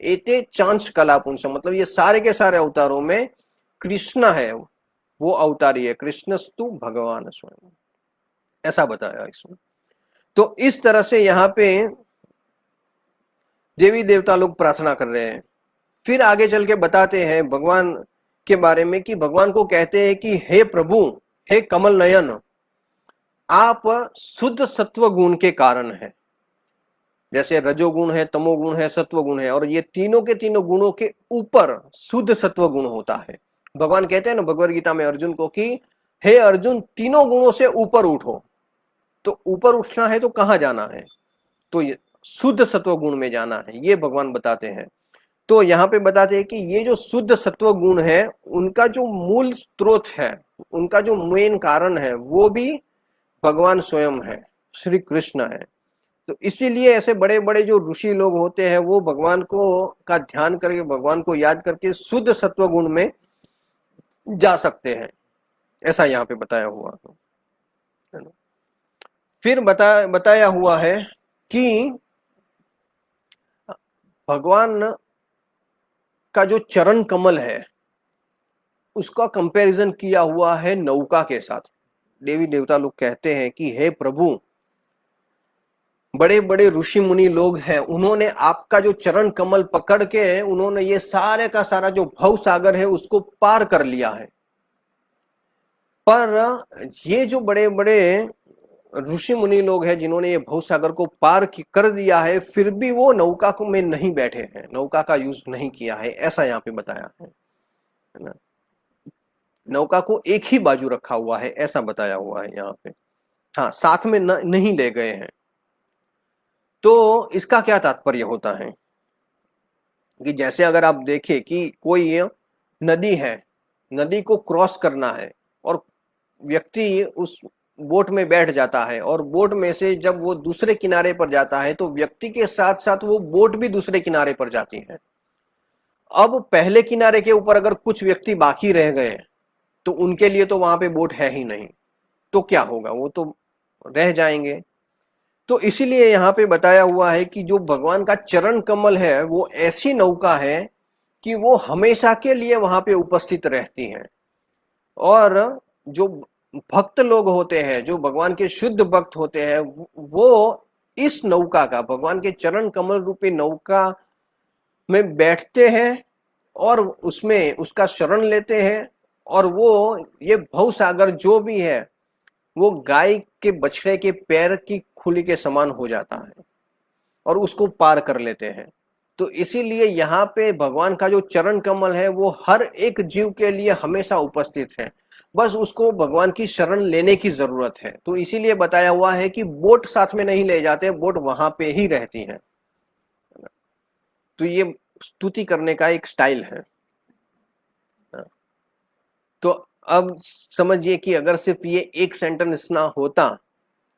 एते चांस कलापुंस, मतलब ये सारे के सारे अवतारों में कृष्ण है, वो अवतारी है, कृष्णस्तु भगवान स्वयं, ऐसा बताया इसमें। तो इस तरह से यहाँ पे देवी देवता लोग प्रार्थना कर रहे हैं। फिर आगे चल के बताते हैं भगवान के बारे में कि भगवान को कहते हैं कि हे प्रभु, हे कमल नयन, आप शुद्ध सत्व गुण के कारण है। जैसे रजोगुण है, तमोगुण है, सत्वगुण है, और ये तीनों के तीनों गुणों के ऊपर शुद्ध सत्व गुण होता है। भगवान कहते हैं ना भगवद गीता में अर्जुन को कि हे अर्जुन, तीनों गुणों से ऊपर उठो। तो ऊपर उठना है तो कहाँ जाना है? तो ये शुद्ध सत्व गुण में जाना है, ये भगवान बताते हैं। तो यहाँ पे बताते हैं कि ये जो शुद्ध सत्व गुण है उनका जो मूल स्रोत है, उनका जो मेन कारण है वो भी भगवान स्वयं है, श्री कृष्ण है। तो इसीलिए ऐसे बड़े बड़े जो ऋषि लोग होते हैं वो भगवान को का ध्यान करके, भगवान को याद करके शुद्ध सत्व गुण में जा सकते हैं, ऐसा यहाँ पे बताया हुआ है। फिर बताया हुआ है कि भगवान का जो चरण कमल है उसका कंपैरिजन किया हुआ है नौका के साथ। देवी देवता लोग कहते हैं कि हे प्रभु, बड़े बड़े ऋषि मुनि लोग हैं, उन्होंने आपका जो चरण कमल पकड़ के उन्होंने ये सारे का सारा जो भव सागर है उसको पार कर लिया है, पर ये जो बड़े बड़े ऋषि मुनि लोग हैं जिन्होंने ये भव सागर को पार कर दिया है, फिर भी वो नौका को में नहीं बैठे हैं, नौका का यूज नहीं किया है, ऐसा यहाँ पे बताया है ना। नौका को एक ही बाजू रखा हुआ है ऐसा बताया हुआ है यहाँ पे। हाँ, साथ में नहीं ले गए हैं। तो इसका क्या तात्पर्य होता है कि जैसे अगर आप देखें कि कोई नदी है, नदी को क्रॉस करना है और व्यक्ति उस बोट में बैठ जाता है और बोट में से जब वो दूसरे किनारे पर जाता है तो व्यक्ति के साथ साथ वो बोट भी दूसरे किनारे पर जाती है। अब पहले किनारे के ऊपर अगर कुछ व्यक्ति बाकी रह गए तो उनके लिए तो वहां पे बोट है ही नहीं, तो क्या होगा, वो तो रह जाएंगे। तो इसीलिए यहाँ पे बताया हुआ है कि जो भगवान का चरण कमल है वो ऐसी नौका है कि वो हमेशा के लिए वहां पे उपस्थित रहती है। और जो भक्त लोग होते हैं, जो भगवान के शुद्ध भक्त होते हैं, वो इस नौका का, भगवान के चरण कमल रूपी नौका में बैठते हैं और उसमें उसका शरण लेते हैं, और वो ये भव सागर जो भी है वो गाय के बछड़े के पैर की खुली के समान हो जाता है और उसको पार कर लेते हैं। तो इसीलिए यहाँ पे भगवान का जो चरण कमल है वो हर एक जीव के लिए हमेशा उपस्थित है, बस उसको भगवान की शरण लेने की जरूरत है। तो इसीलिए बताया हुआ है कि बोट साथ में नहीं ले जाते, बोट वहां पे ही रहती है। तो ये स्तुति करने का एक स्टाइल है। तो अब समझिए कि अगर सिर्फ ये एक सेंटेंस ना होता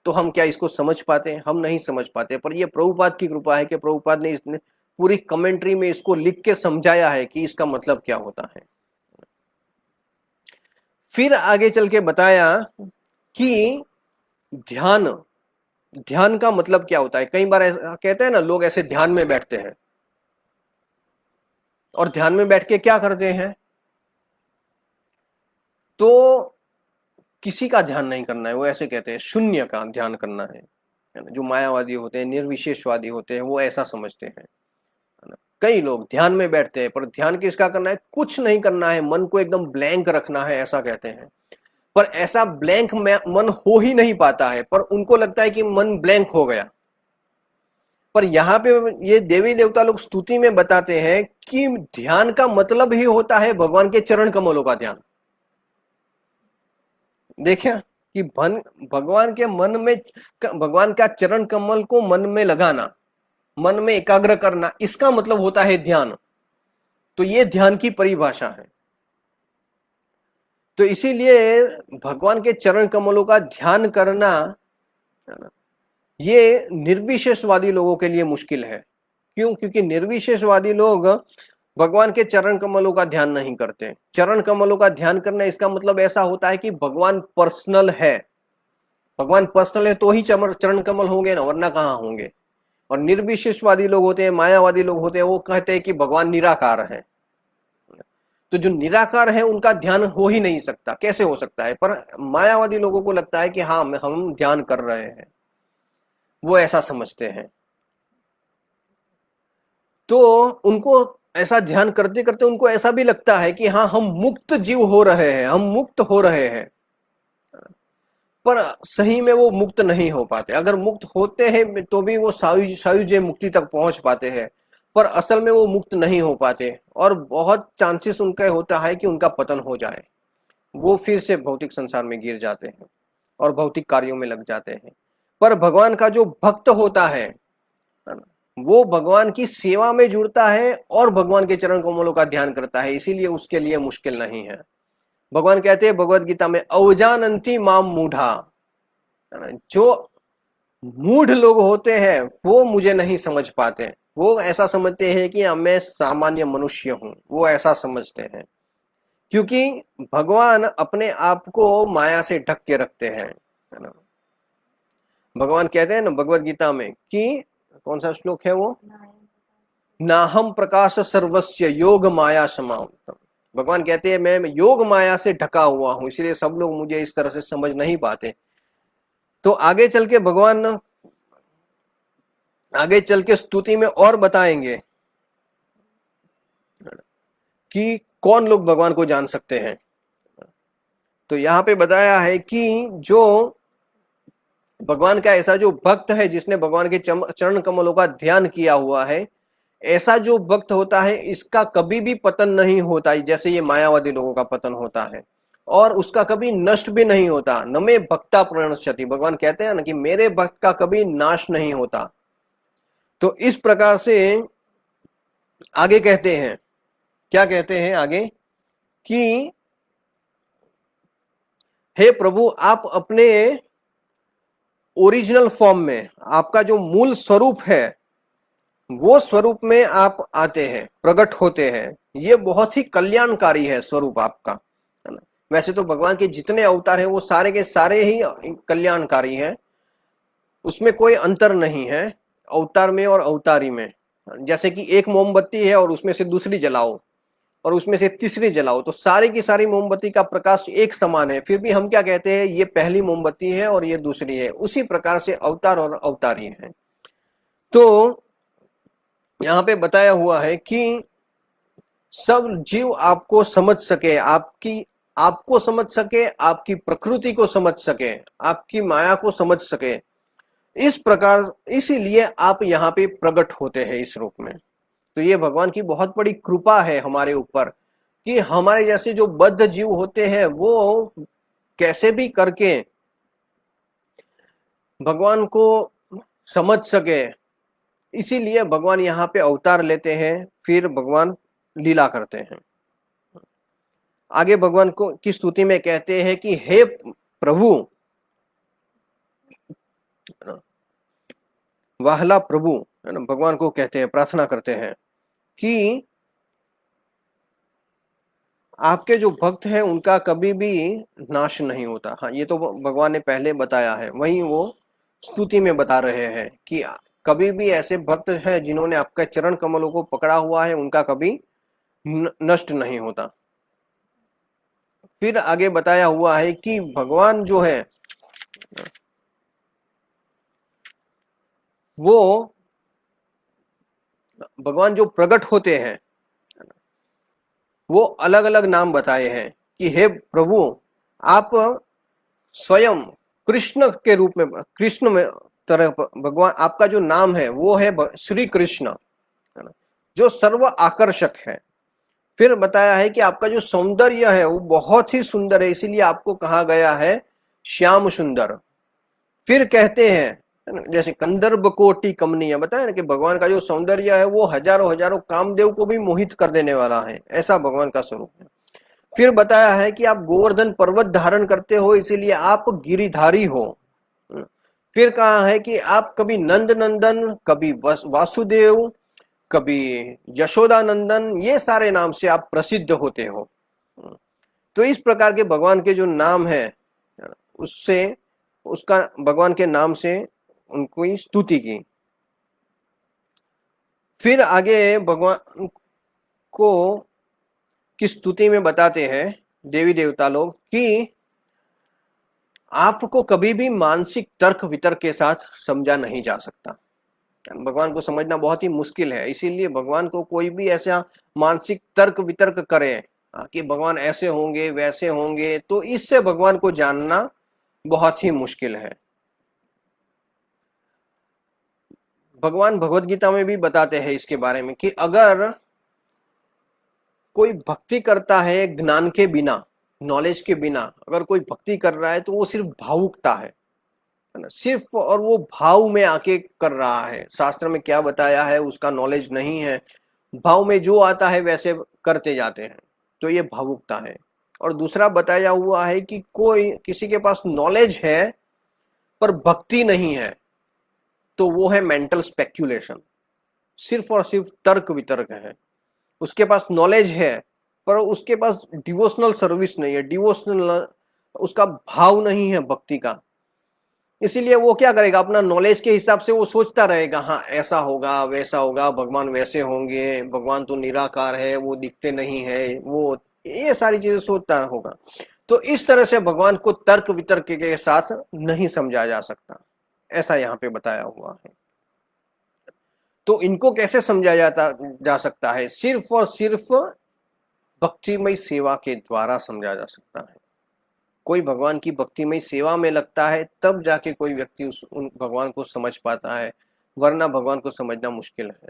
तो हम क्या इसको समझ पाते? हम नहीं समझ पाते। पर ये प्रभुपाद की कृपा है कि प्रभुपाद ने इसने पूरी कमेंट्री में इसको लिख के समझाया है कि इसका मतलब क्या होता है। फिर आगे चल के बताया कि ध्यान, ध्यान का मतलब क्या होता है। कई बार ऐसा कहते हैं ना, लोग ऐसे ध्यान में बैठते हैं और ध्यान में बैठ के क्या करते हैं, तो किसी का ध्यान नहीं करना है, वो ऐसे कहते हैं शून्य का ध्यान करना है ना। जो मायावादी होते हैं, निर्विशेषवादी होते हैं, वो ऐसा समझते हैं ना। कई लोग ध्यान में बैठते हैं पर ध्यान किसका करना है, कुछ नहीं करना है, मन को एकदम ब्लैंक रखना है ऐसा कहते हैं। पर ऐसा ब्लैंक मन हो ही नहीं पाता है, पर उनको लगता है कि मन ब्लैंक हो गया। पर यहाँ पे ये देवी देवता लोग स्तुति में बताते हैं कि ध्यान का मतलब ही होता है भगवान के चरण कमलों का ध्यान। देखिए कि भगवान के मन में, भगवान का चरण कमल को मन में लगाना, मन में एकाग्र करना, इसका मतलब होता है ध्यान। तो ये ध्यान की परिभाषा है। तो इसीलिए भगवान के चरण कमलों का ध्यान करना ये निर्विशेषवादी लोगों के लिए मुश्किल है। क्यों? क्योंकि निर्विशेषवादी लोग भगवान के चरण कमलों का ध्यान नहीं करते। चरण कमलों का ध्यान करना इसका मतलब ऐसा होता है कि भगवान पर्सनल है। भगवान पर्सनल है तो ही चरण कमल होंगे ना, वरना कहाँ होंगे। और निर्विशेषवादी लोग होते हैं, मायावादी लोग होते हैं, वो कहते हैं कि भगवान निराकार है। तो जो निराकार है उनका ध्यान हो ही नहीं सकता, कैसे हो सकता है? पर मायावादी लोगों को लगता है कि हाँ हम ध्यान कर रहे हैं, वो ऐसा समझते हैं। तो उनको ऐसा ध्यान करते करते उनको ऐसा भी लगता है कि हाँ हम मुक्त जीव हो रहे हैं, हम मुक्त हो रहे हैं। पर सही में वो मुक्त नहीं हो पाते। अगर मुक्त होते हैं तो भी वो सायुज्य मुक्ति तक पहुंच पाते हैं, पर असल में वो मुक्त नहीं हो पाते और बहुत चांसेस उनका होता है कि उनका पतन हो जाए, वो फिर से भौतिक संसार में गिर जाते हैं और भौतिक कार्यों में लग जाते हैं। पर भगवान का जो भक्त होता है ना, वो भगवान की सेवा में जुड़ता है और भगवान के चरण कमलों का ध्यान करता है, इसीलिए उसके लिए मुश्किल नहीं है। भगवान कहते हैं भगवत गीता में, अवजानंती माम मूढ़ा, जो मूढ़ लोग होते हैं वो मुझे नहीं समझ पाते, वो ऐसा समझते हैं कि मैं सामान्य मनुष्य हूं, वो ऐसा समझते हैं, क्योंकि भगवान अपने आप को माया से ढक के रखते हैं, है ना। भगवान कहते हैं ना भगवत गीता में कि, कौन सा श्लोक है वो, नाहम प्रकाश सर्वस्य योग माया समावृतम। भगवान कहते हैं मैं योग माया से ढका हुआ हूं, इसलिए सब लोग मुझे इस तरह से समझ नहीं पाते। तो आगे चल के भगवान आगे चल के स्तुति में और बताएंगे कि कौन लोग भगवान को जान सकते हैं। तो यहाँ पे बताया है कि जो भगवान का ऐसा जो भक्त है जिसने भगवान के चरण कमलों का ध्यान किया हुआ है, ऐसा जो भक्त होता है इसका कभी भी पतन नहीं होता, जैसे ये मायावादी लोगों का पतन होता है, और उसका कभी नष्ट भी नहीं होता। न मे भक्ता प्रणश्यति, भगवान कहते हैं ना कि मेरे भक्त का कभी नाश नहीं होता। तो इस प्रकार से आगे कहते हैं, क्या कहते हैं आगे, कि हे प्रभु आप अपने ओरिजिनल फॉर्म में, आपका जो मूल स्वरूप है वो स्वरूप में आप आते हैं, प्रकट होते हैं, ये बहुत ही कल्याणकारी है स्वरूप आपका, है ना। वैसे तो भगवान के जितने अवतार हैं वो सारे के सारे ही कल्याणकारी हैं, उसमें कोई अंतर नहीं है अवतार में और अवतारी में। जैसे कि एक मोमबत्ती है और उसमें से दूसरी जलाओ और उसमें से तीसरी जलाओ तो सारी की सारी मोमबत्ती का प्रकाश एक समान है, फिर भी हम क्या कहते हैं, ये पहली मोमबत्ती है और ये दूसरी है। उसी प्रकार से अवतार और अवतारी है। तो यहाँ पे बताया हुआ है कि सब जीव आपको समझ सके, आपको समझ सके, आपकी प्रकृति को समझ सके, आपकी माया को समझ सके, इस प्रकार इसीलिए आप यहाँ पे प्रकट होते हैं इस रूप में। तो ये भगवान की बहुत बड़ी कृपा है हमारे ऊपर कि हमारे जैसे जो बद्ध जीव होते हैं वो कैसे भी करके भगवान को समझ सके, इसीलिए भगवान यहाँ पे अवतार लेते हैं, फिर भगवान लीला करते हैं। आगे भगवान को की स्तुति में कहते हैं कि हे प्रभु, वाहला प्रभु, है ना, भगवान को कहते हैं, प्रार्थना करते हैं कि आपके जो भक्त हैं उनका कभी भी नाश नहीं होता। हाँ, ये तो भगवान ने पहले बताया है, वहीं वो स्तुति में बता रहे हैं कि कभी भी ऐसे भक्त हैं जिन्होंने आपके चरण कमलों को पकड़ा हुआ है, उनका कभी नष्ट नहीं होता। फिर आगे बताया हुआ है कि भगवान जो है वो भगवान जो प्रकट होते हैं वो अलग अलग नाम बताए हैं कि हे प्रभु आप स्वयं कृष्ण के रूप में, कृष्ण में तरह भगवान, आपका जो नाम है वो है श्री कृष्ण, है ना, जो सर्व आकर्षक है। फिर बताया है कि आपका जो सौंदर्य है वो बहुत ही सुंदर है, इसीलिए आपको कहा गया है श्याम सुंदर। फिर कहते हैं जैसे कंदर्प कोटि कमनीय, बताया ना कि भगवान का जो सौंदर्य है वो हजारों हजारों कामदेव को भी मोहित कर देने वाला है, ऐसा भगवान का स्वरूप है। फिर बताया है कि आप गोवर्धन पर्वत धारण करते हो, इसीलिए आप गिरिधारी हो। फिर कहा है कि आप कभी नंद नंदन, कभी वासुदेव, कभी यशोदा नंदन, ये सारे नाम से आप प्रसिद्ध होते हो। तो इस प्रकार के भगवान के जो नाम है उससे, उसका भगवान के नाम से उनको स्तुति की। फिर आगे भगवान को की स्तुति में बताते हैं देवी देवता लोग कि आपको कभी भी मानसिक तर्क वितर्क के साथ समझा नहीं जा सकता। भगवान को समझना बहुत ही मुश्किल है, इसीलिए भगवान को कोई भी ऐसा मानसिक तर्क वितर्क करे कि भगवान ऐसे होंगे वैसे होंगे, तो इससे भगवान को जानना बहुत ही मुश्किल है। भगवान भगवत गीता में भी बताते हैं इसके बारे में कि अगर कोई भक्ति करता है ज्ञान के बिना, नॉलेज के बिना, अगर कोई भक्ति कर रहा है तो वो सिर्फ भावुकता है, है ना, सिर्फ और वो भाव में आके कर रहा है। शास्त्र में क्या बताया है उसका नॉलेज नहीं है, भाव में जो आता है वैसे करते जाते हैं, तो ये भावुकता है। और दूसरा बताया हुआ है कि कोई किसी के पास नॉलेज है पर भक्ति नहीं है, तो वो है मेंटल स्पेक्यूलेशन, सिर्फ और सिर्फ तर्क वितर्क है। उसके पास नॉलेज है पर उसके पास डिवोशनल सर्विस नहीं है, डिवोशनल उसका भाव नहीं है भक्ति का, इसीलिए वो क्या करेगा, अपना नॉलेज के हिसाब से वो सोचता रहेगा, हाँ ऐसा होगा वैसा होगा, भगवान वैसे होंगे, भगवान तो निराकार है, वो दिखते नहीं है, वो ये सारी चीजें सोचता होगा। तो इस तरह से भगवान को तर्क वितर्क के साथ नहीं समझा जा सकता, ऐसा यहाँ पे बताया हुआ है। तो इनको कैसे समझा जा सकता है, सिर्फ और सिर्फ भक्तिमय सेवा के द्वारा समझा जा सकता है। कोई भगवान की भक्तिमय सेवा में लगता है तब जाके कोई व्यक्ति उन भगवान को समझ पाता है, वरना भगवान को समझना मुश्किल है।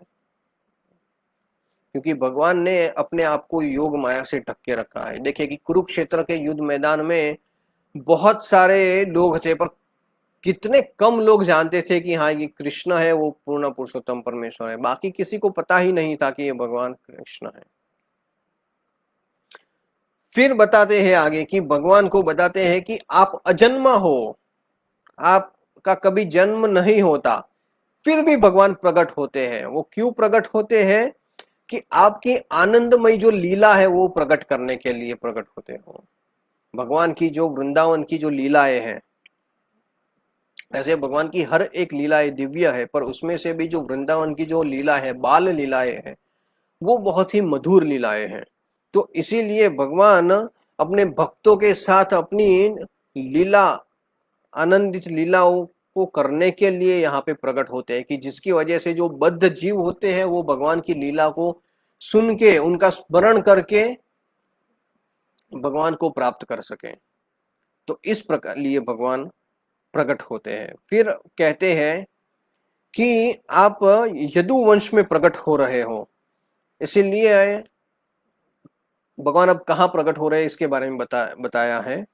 क्योंकि भगवान ने अपने आप को योग माया से ढक के रखा है। देखिए कि कुरुक्षेत्र के युद्ध मैदान में बहुत सारे लोग थे, पर कितने कम लोग जानते थे कि हाँ ये कृष्ण है, वो पूर्ण पुरुषोत्तम परमेश्वर है। बाकी किसी को पता ही नहीं था कि ये भगवान कृष्ण है। फिर बताते हैं आगे कि भगवान को बताते हैं कि आप अजन्मा हो, आपका कभी जन्म नहीं होता, फिर भी भगवान प्रकट होते हैं। वो क्यों प्रकट होते हैं, कि आपकी आनंदमय जो लीला है वो प्रकट करने के लिए प्रकट होते हो। भगवान की जो वृंदावन की जो लीलाएं हैं, ऐसे भगवान की हर एक लीलाएं दिव्य है, पर उसमें से भी जो वृंदावन की जो लीला है, बाल लीलाएं हैं, वो बहुत ही मधुर लीलाएं हैं। तो इसीलिए भगवान अपने भक्तों के साथ अपनी लीला, आनंदित लीलाओं को करने के लिए यहाँ पे प्रकट होते हैं, कि जिसकी वजह से जो बद्ध जीव होते हैं वो भगवान की लीला को सुन के, उनका स्मरण करके भगवान को प्राप्त कर सके। तो इस प्रकार लिए भगवान प्रकट होते हैं। फिर कहते हैं कि आप यदुवंश में प्रकट हो रहे हो, इसीलिए भगवान अब कहाँ प्रकट हो रहे हैं इसके बारे में बताया है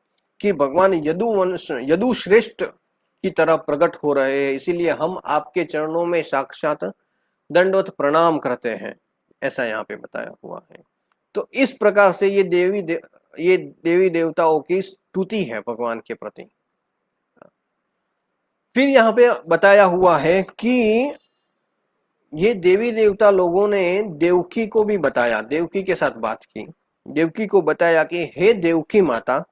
कि भगवान यदुवंश, यदु श्रेष्ठ की तरह प्रकट हो रहे हैं, इसीलिए हम आपके चरणों में साक्षात दंडवत प्रणाम करते हैं, ऐसा यहाँ पे बताया हुआ है। तो इस प्रकार से ये देवी देवताओं की स्तुति है भगवान के प्रति। फिर यहाँ पे बताया हुआ है कि ये देवी देवता लोगों ने देवकी को भी बताया, देवकी के साथ बात की, देवकी को बताया कि हे देवकी माता,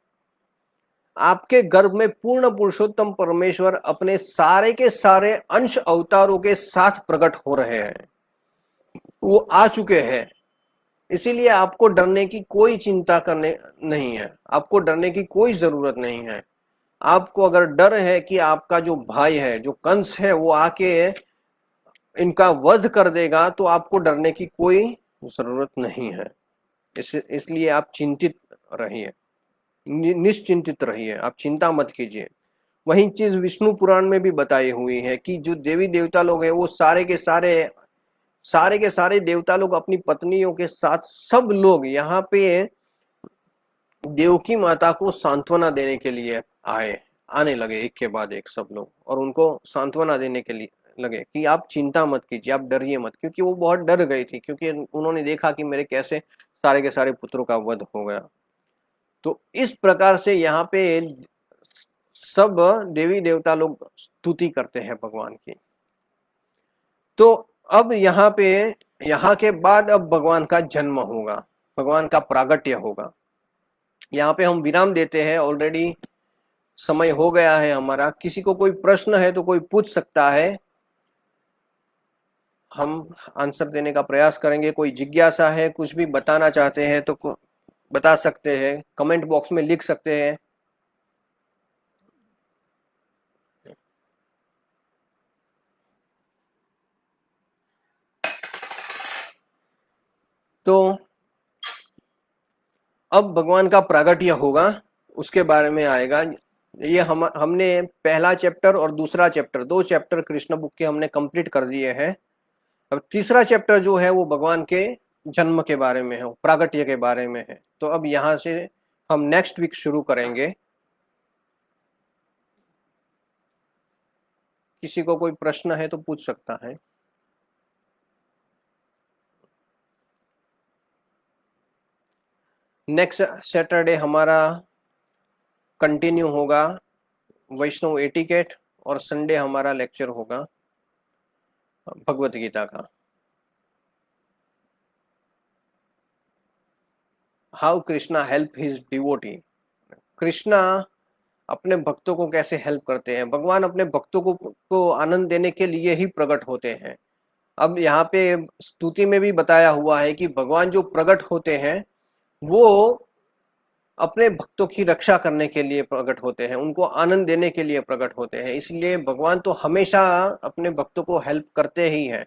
आपके गर्भ में पूर्ण पुरुषोत्तम परमेश्वर अपने सारे के सारे अंश अवतारों के साथ प्रकट हो रहे हैं, वो आ चुके हैं। इसीलिए आपको डरने की कोई चिंता करने नहीं है, आपको डरने की कोई जरूरत नहीं है। आपको अगर डर है कि आपका जो भाई है, जो कंस है, वो आके इनका वध कर देगा, तो आपको डरने की कोई जरूरत नहीं है। इसलिए आप चिंतित रहिए, निश्चिंतित रहिए, आप चिंता मत कीजिए। वही चीज विष्णु पुराण में भी बताई हुई है कि जो देवी देवता लोग हैं वो सारे के सारे देवता लोग अपनी पत्नियों के साथ, सब लोग यहाँ पे देवकी माता को सांत्वना देने के लिए आने लगे, एक के बाद एक सब लोग, और उनको सांत्वना देने के लिए लगे कि आप चिंता मत कीजिए, आप डरिए मत, क्योंकि वो बहुत डर गई थी, क्योंकि उन्होंने देखा कि मेरे कैसे सारे के सारे पुत्रों का वध हो गया। तो इस प्रकार से यहाँ पे सब देवी देवता लोग स्तुति करते हैं भगवान की। तो अब यहाँ पे, यहाँ के बाद अब भगवान का जन्म होगा, भगवान का प्रागट्य होगा। यहाँ पे हम विराम देते हैं, ऑलरेडी समय हो गया है हमारा। किसी को कोई प्रश्न है तो कोई पूछ सकता है, हम आंसर देने का प्रयास करेंगे। कोई जिज्ञासा है, कुछ भी बताना चाहते हैं तो बता सकते हैं, कमेंट बॉक्स में लिख सकते हैं। तो अब भगवान का प्रागट्य होगा, उसके बारे में आएगा। ये हमने पहला चैप्टर और दूसरा चैप्टर, 2 चैप्टर कृष्ण बुक के हमने कंप्लीट कर दिए हैं। अब तीसरा चैप्टर जो है वो भगवान के जन्म के बारे में है, प्रागट्य के बारे में है। तो अब यहाँ से हम नेक्स्ट वीक शुरू करेंगे। किसी को कोई प्रश्न है तो पूछ सकता है। नेक्स्ट सैटरडे हमारा कंटिन्यू होगा वैष्णव एटिकेट, और संडे हमारा लेक्चर होगा भगवत गीता का। How Krishna help his devotee. Krishna अपने भक्तों को कैसे हेल्प करते हैं। भगवान अपने भक्तों को आनंद देने के लिए ही प्रकट होते हैं। अब यहाँ पे स्तुति में भी बताया हुआ है कि भगवान जो प्रकट होते हैं वो अपने भक्तों की रक्षा करने के लिए प्रकट होते हैं, उनको आनंद देने के लिए प्रकट होते हैं। इसलिए भगवान तो हमेशा अपने भक्तों को हेल्प करते ही हैं।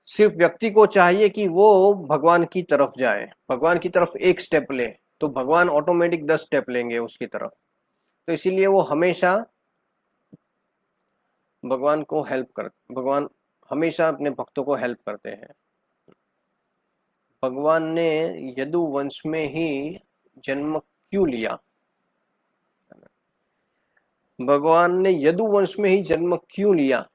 सिर्फ व्यक्ति को चाहिए कि वो भगवान की तरफ जाए, भगवान की तरफ एक स्टेप ले, तो भगवान ऑटोमेटिक 10 स्टेप लेंगे उसकी तरफ। तो इसीलिए वो हमेशा भगवान हमेशा अपने भक्तों को हेल्प करते हैं। भगवान ने यदु वंश में ही जन्म क्यों लिया। भगवान ने यदु वंश में ही जन्म क्यों लिया,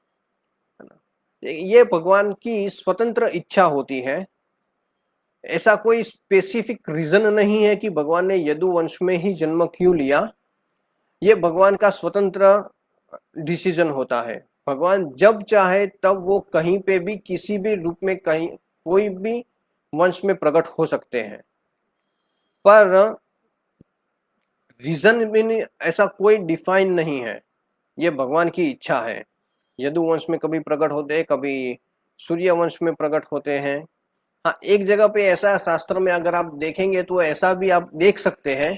ये भगवान की स्वतंत्र इच्छा होती है। ऐसा कोई स्पेसिफिक रीजन नहीं है कि भगवान ने यदु वंश में ही जन्म क्यों लिया। ये भगवान का स्वतंत्र डिसीजन होता है। भगवान जब चाहे तब वो कहीं पे भी किसी भी रूप में कहीं कोई भी वंश में प्रकट हो सकते हैं, पर रीजन में ऐसा कोई डिफाइन नहीं है। ये भगवान की इच्छा है। यदु वंश में कभी प्रकट होते हैं, कभी सूर्य वंश में प्रकट होते हैं। हाँ, एक जगह पे ऐसा शास्त्र में अगर आप देखेंगे तो ऐसा भी आप देख सकते हैं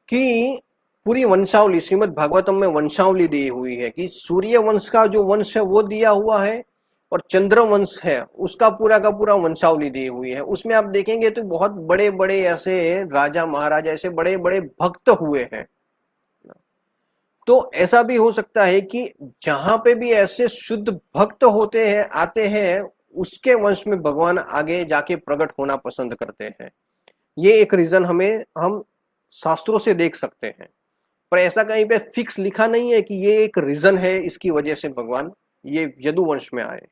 कि पूरी वंशावली श्रीमद् भागवतम में वंशावली दी हुई है कि सूर्य वंश का जो वंश है वो दिया हुआ है, और चंद्र वंश है उसका पूरा का पूरा वंशावली दी हुई है। उसमें आप देखेंगे तो बहुत बड़े बड़े ऐसे राजा महाराजा ऐसे बड़े बड़े भक्त हुए हैं। तो ऐसा भी हो सकता है कि जहां पे भी ऐसे शुद्ध भक्त होते हैं आते हैं, उसके वंश में भगवान आगे जाके प्रकट होना पसंद करते हैं। ये एक रीजन हम शास्त्रों से देख सकते हैं, पर ऐसा कहीं पे फिक्स लिखा नहीं है कि ये एक रीजन है इसकी वजह से भगवान ये यदु वंश में आए।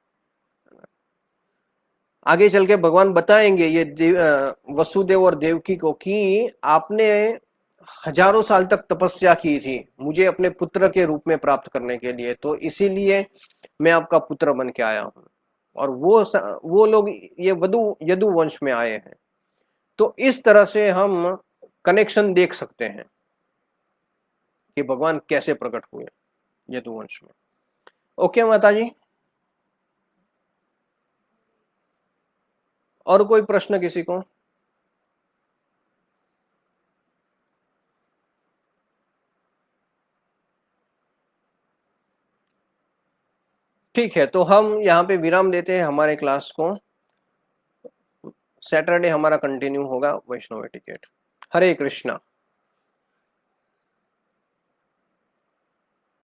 आगे चल के भगवान बताएंगे ये वसुदेव और देवकी को कि आपने हजारों साल तक तपस्या की थी मुझे अपने पुत्र के रूप में प्राप्त करने के लिए, तो इसीलिए मैं आपका पुत्र बन के आया हूं। और वो लोग ये यदु वंश में आए हैं। तो इस तरह से हम कनेक्शन देख सकते हैं कि भगवान कैसे प्रकट हुए यदु वंश में। ओके माता जी, और कोई प्रश्न किसी को? ठीक है, तो हम यहाँ पे विराम देते हैं हमारे क्लास को। सैटरडे हमारा कंटिन्यू होगा वैष्णव एटिकेट। हरे कृष्णा।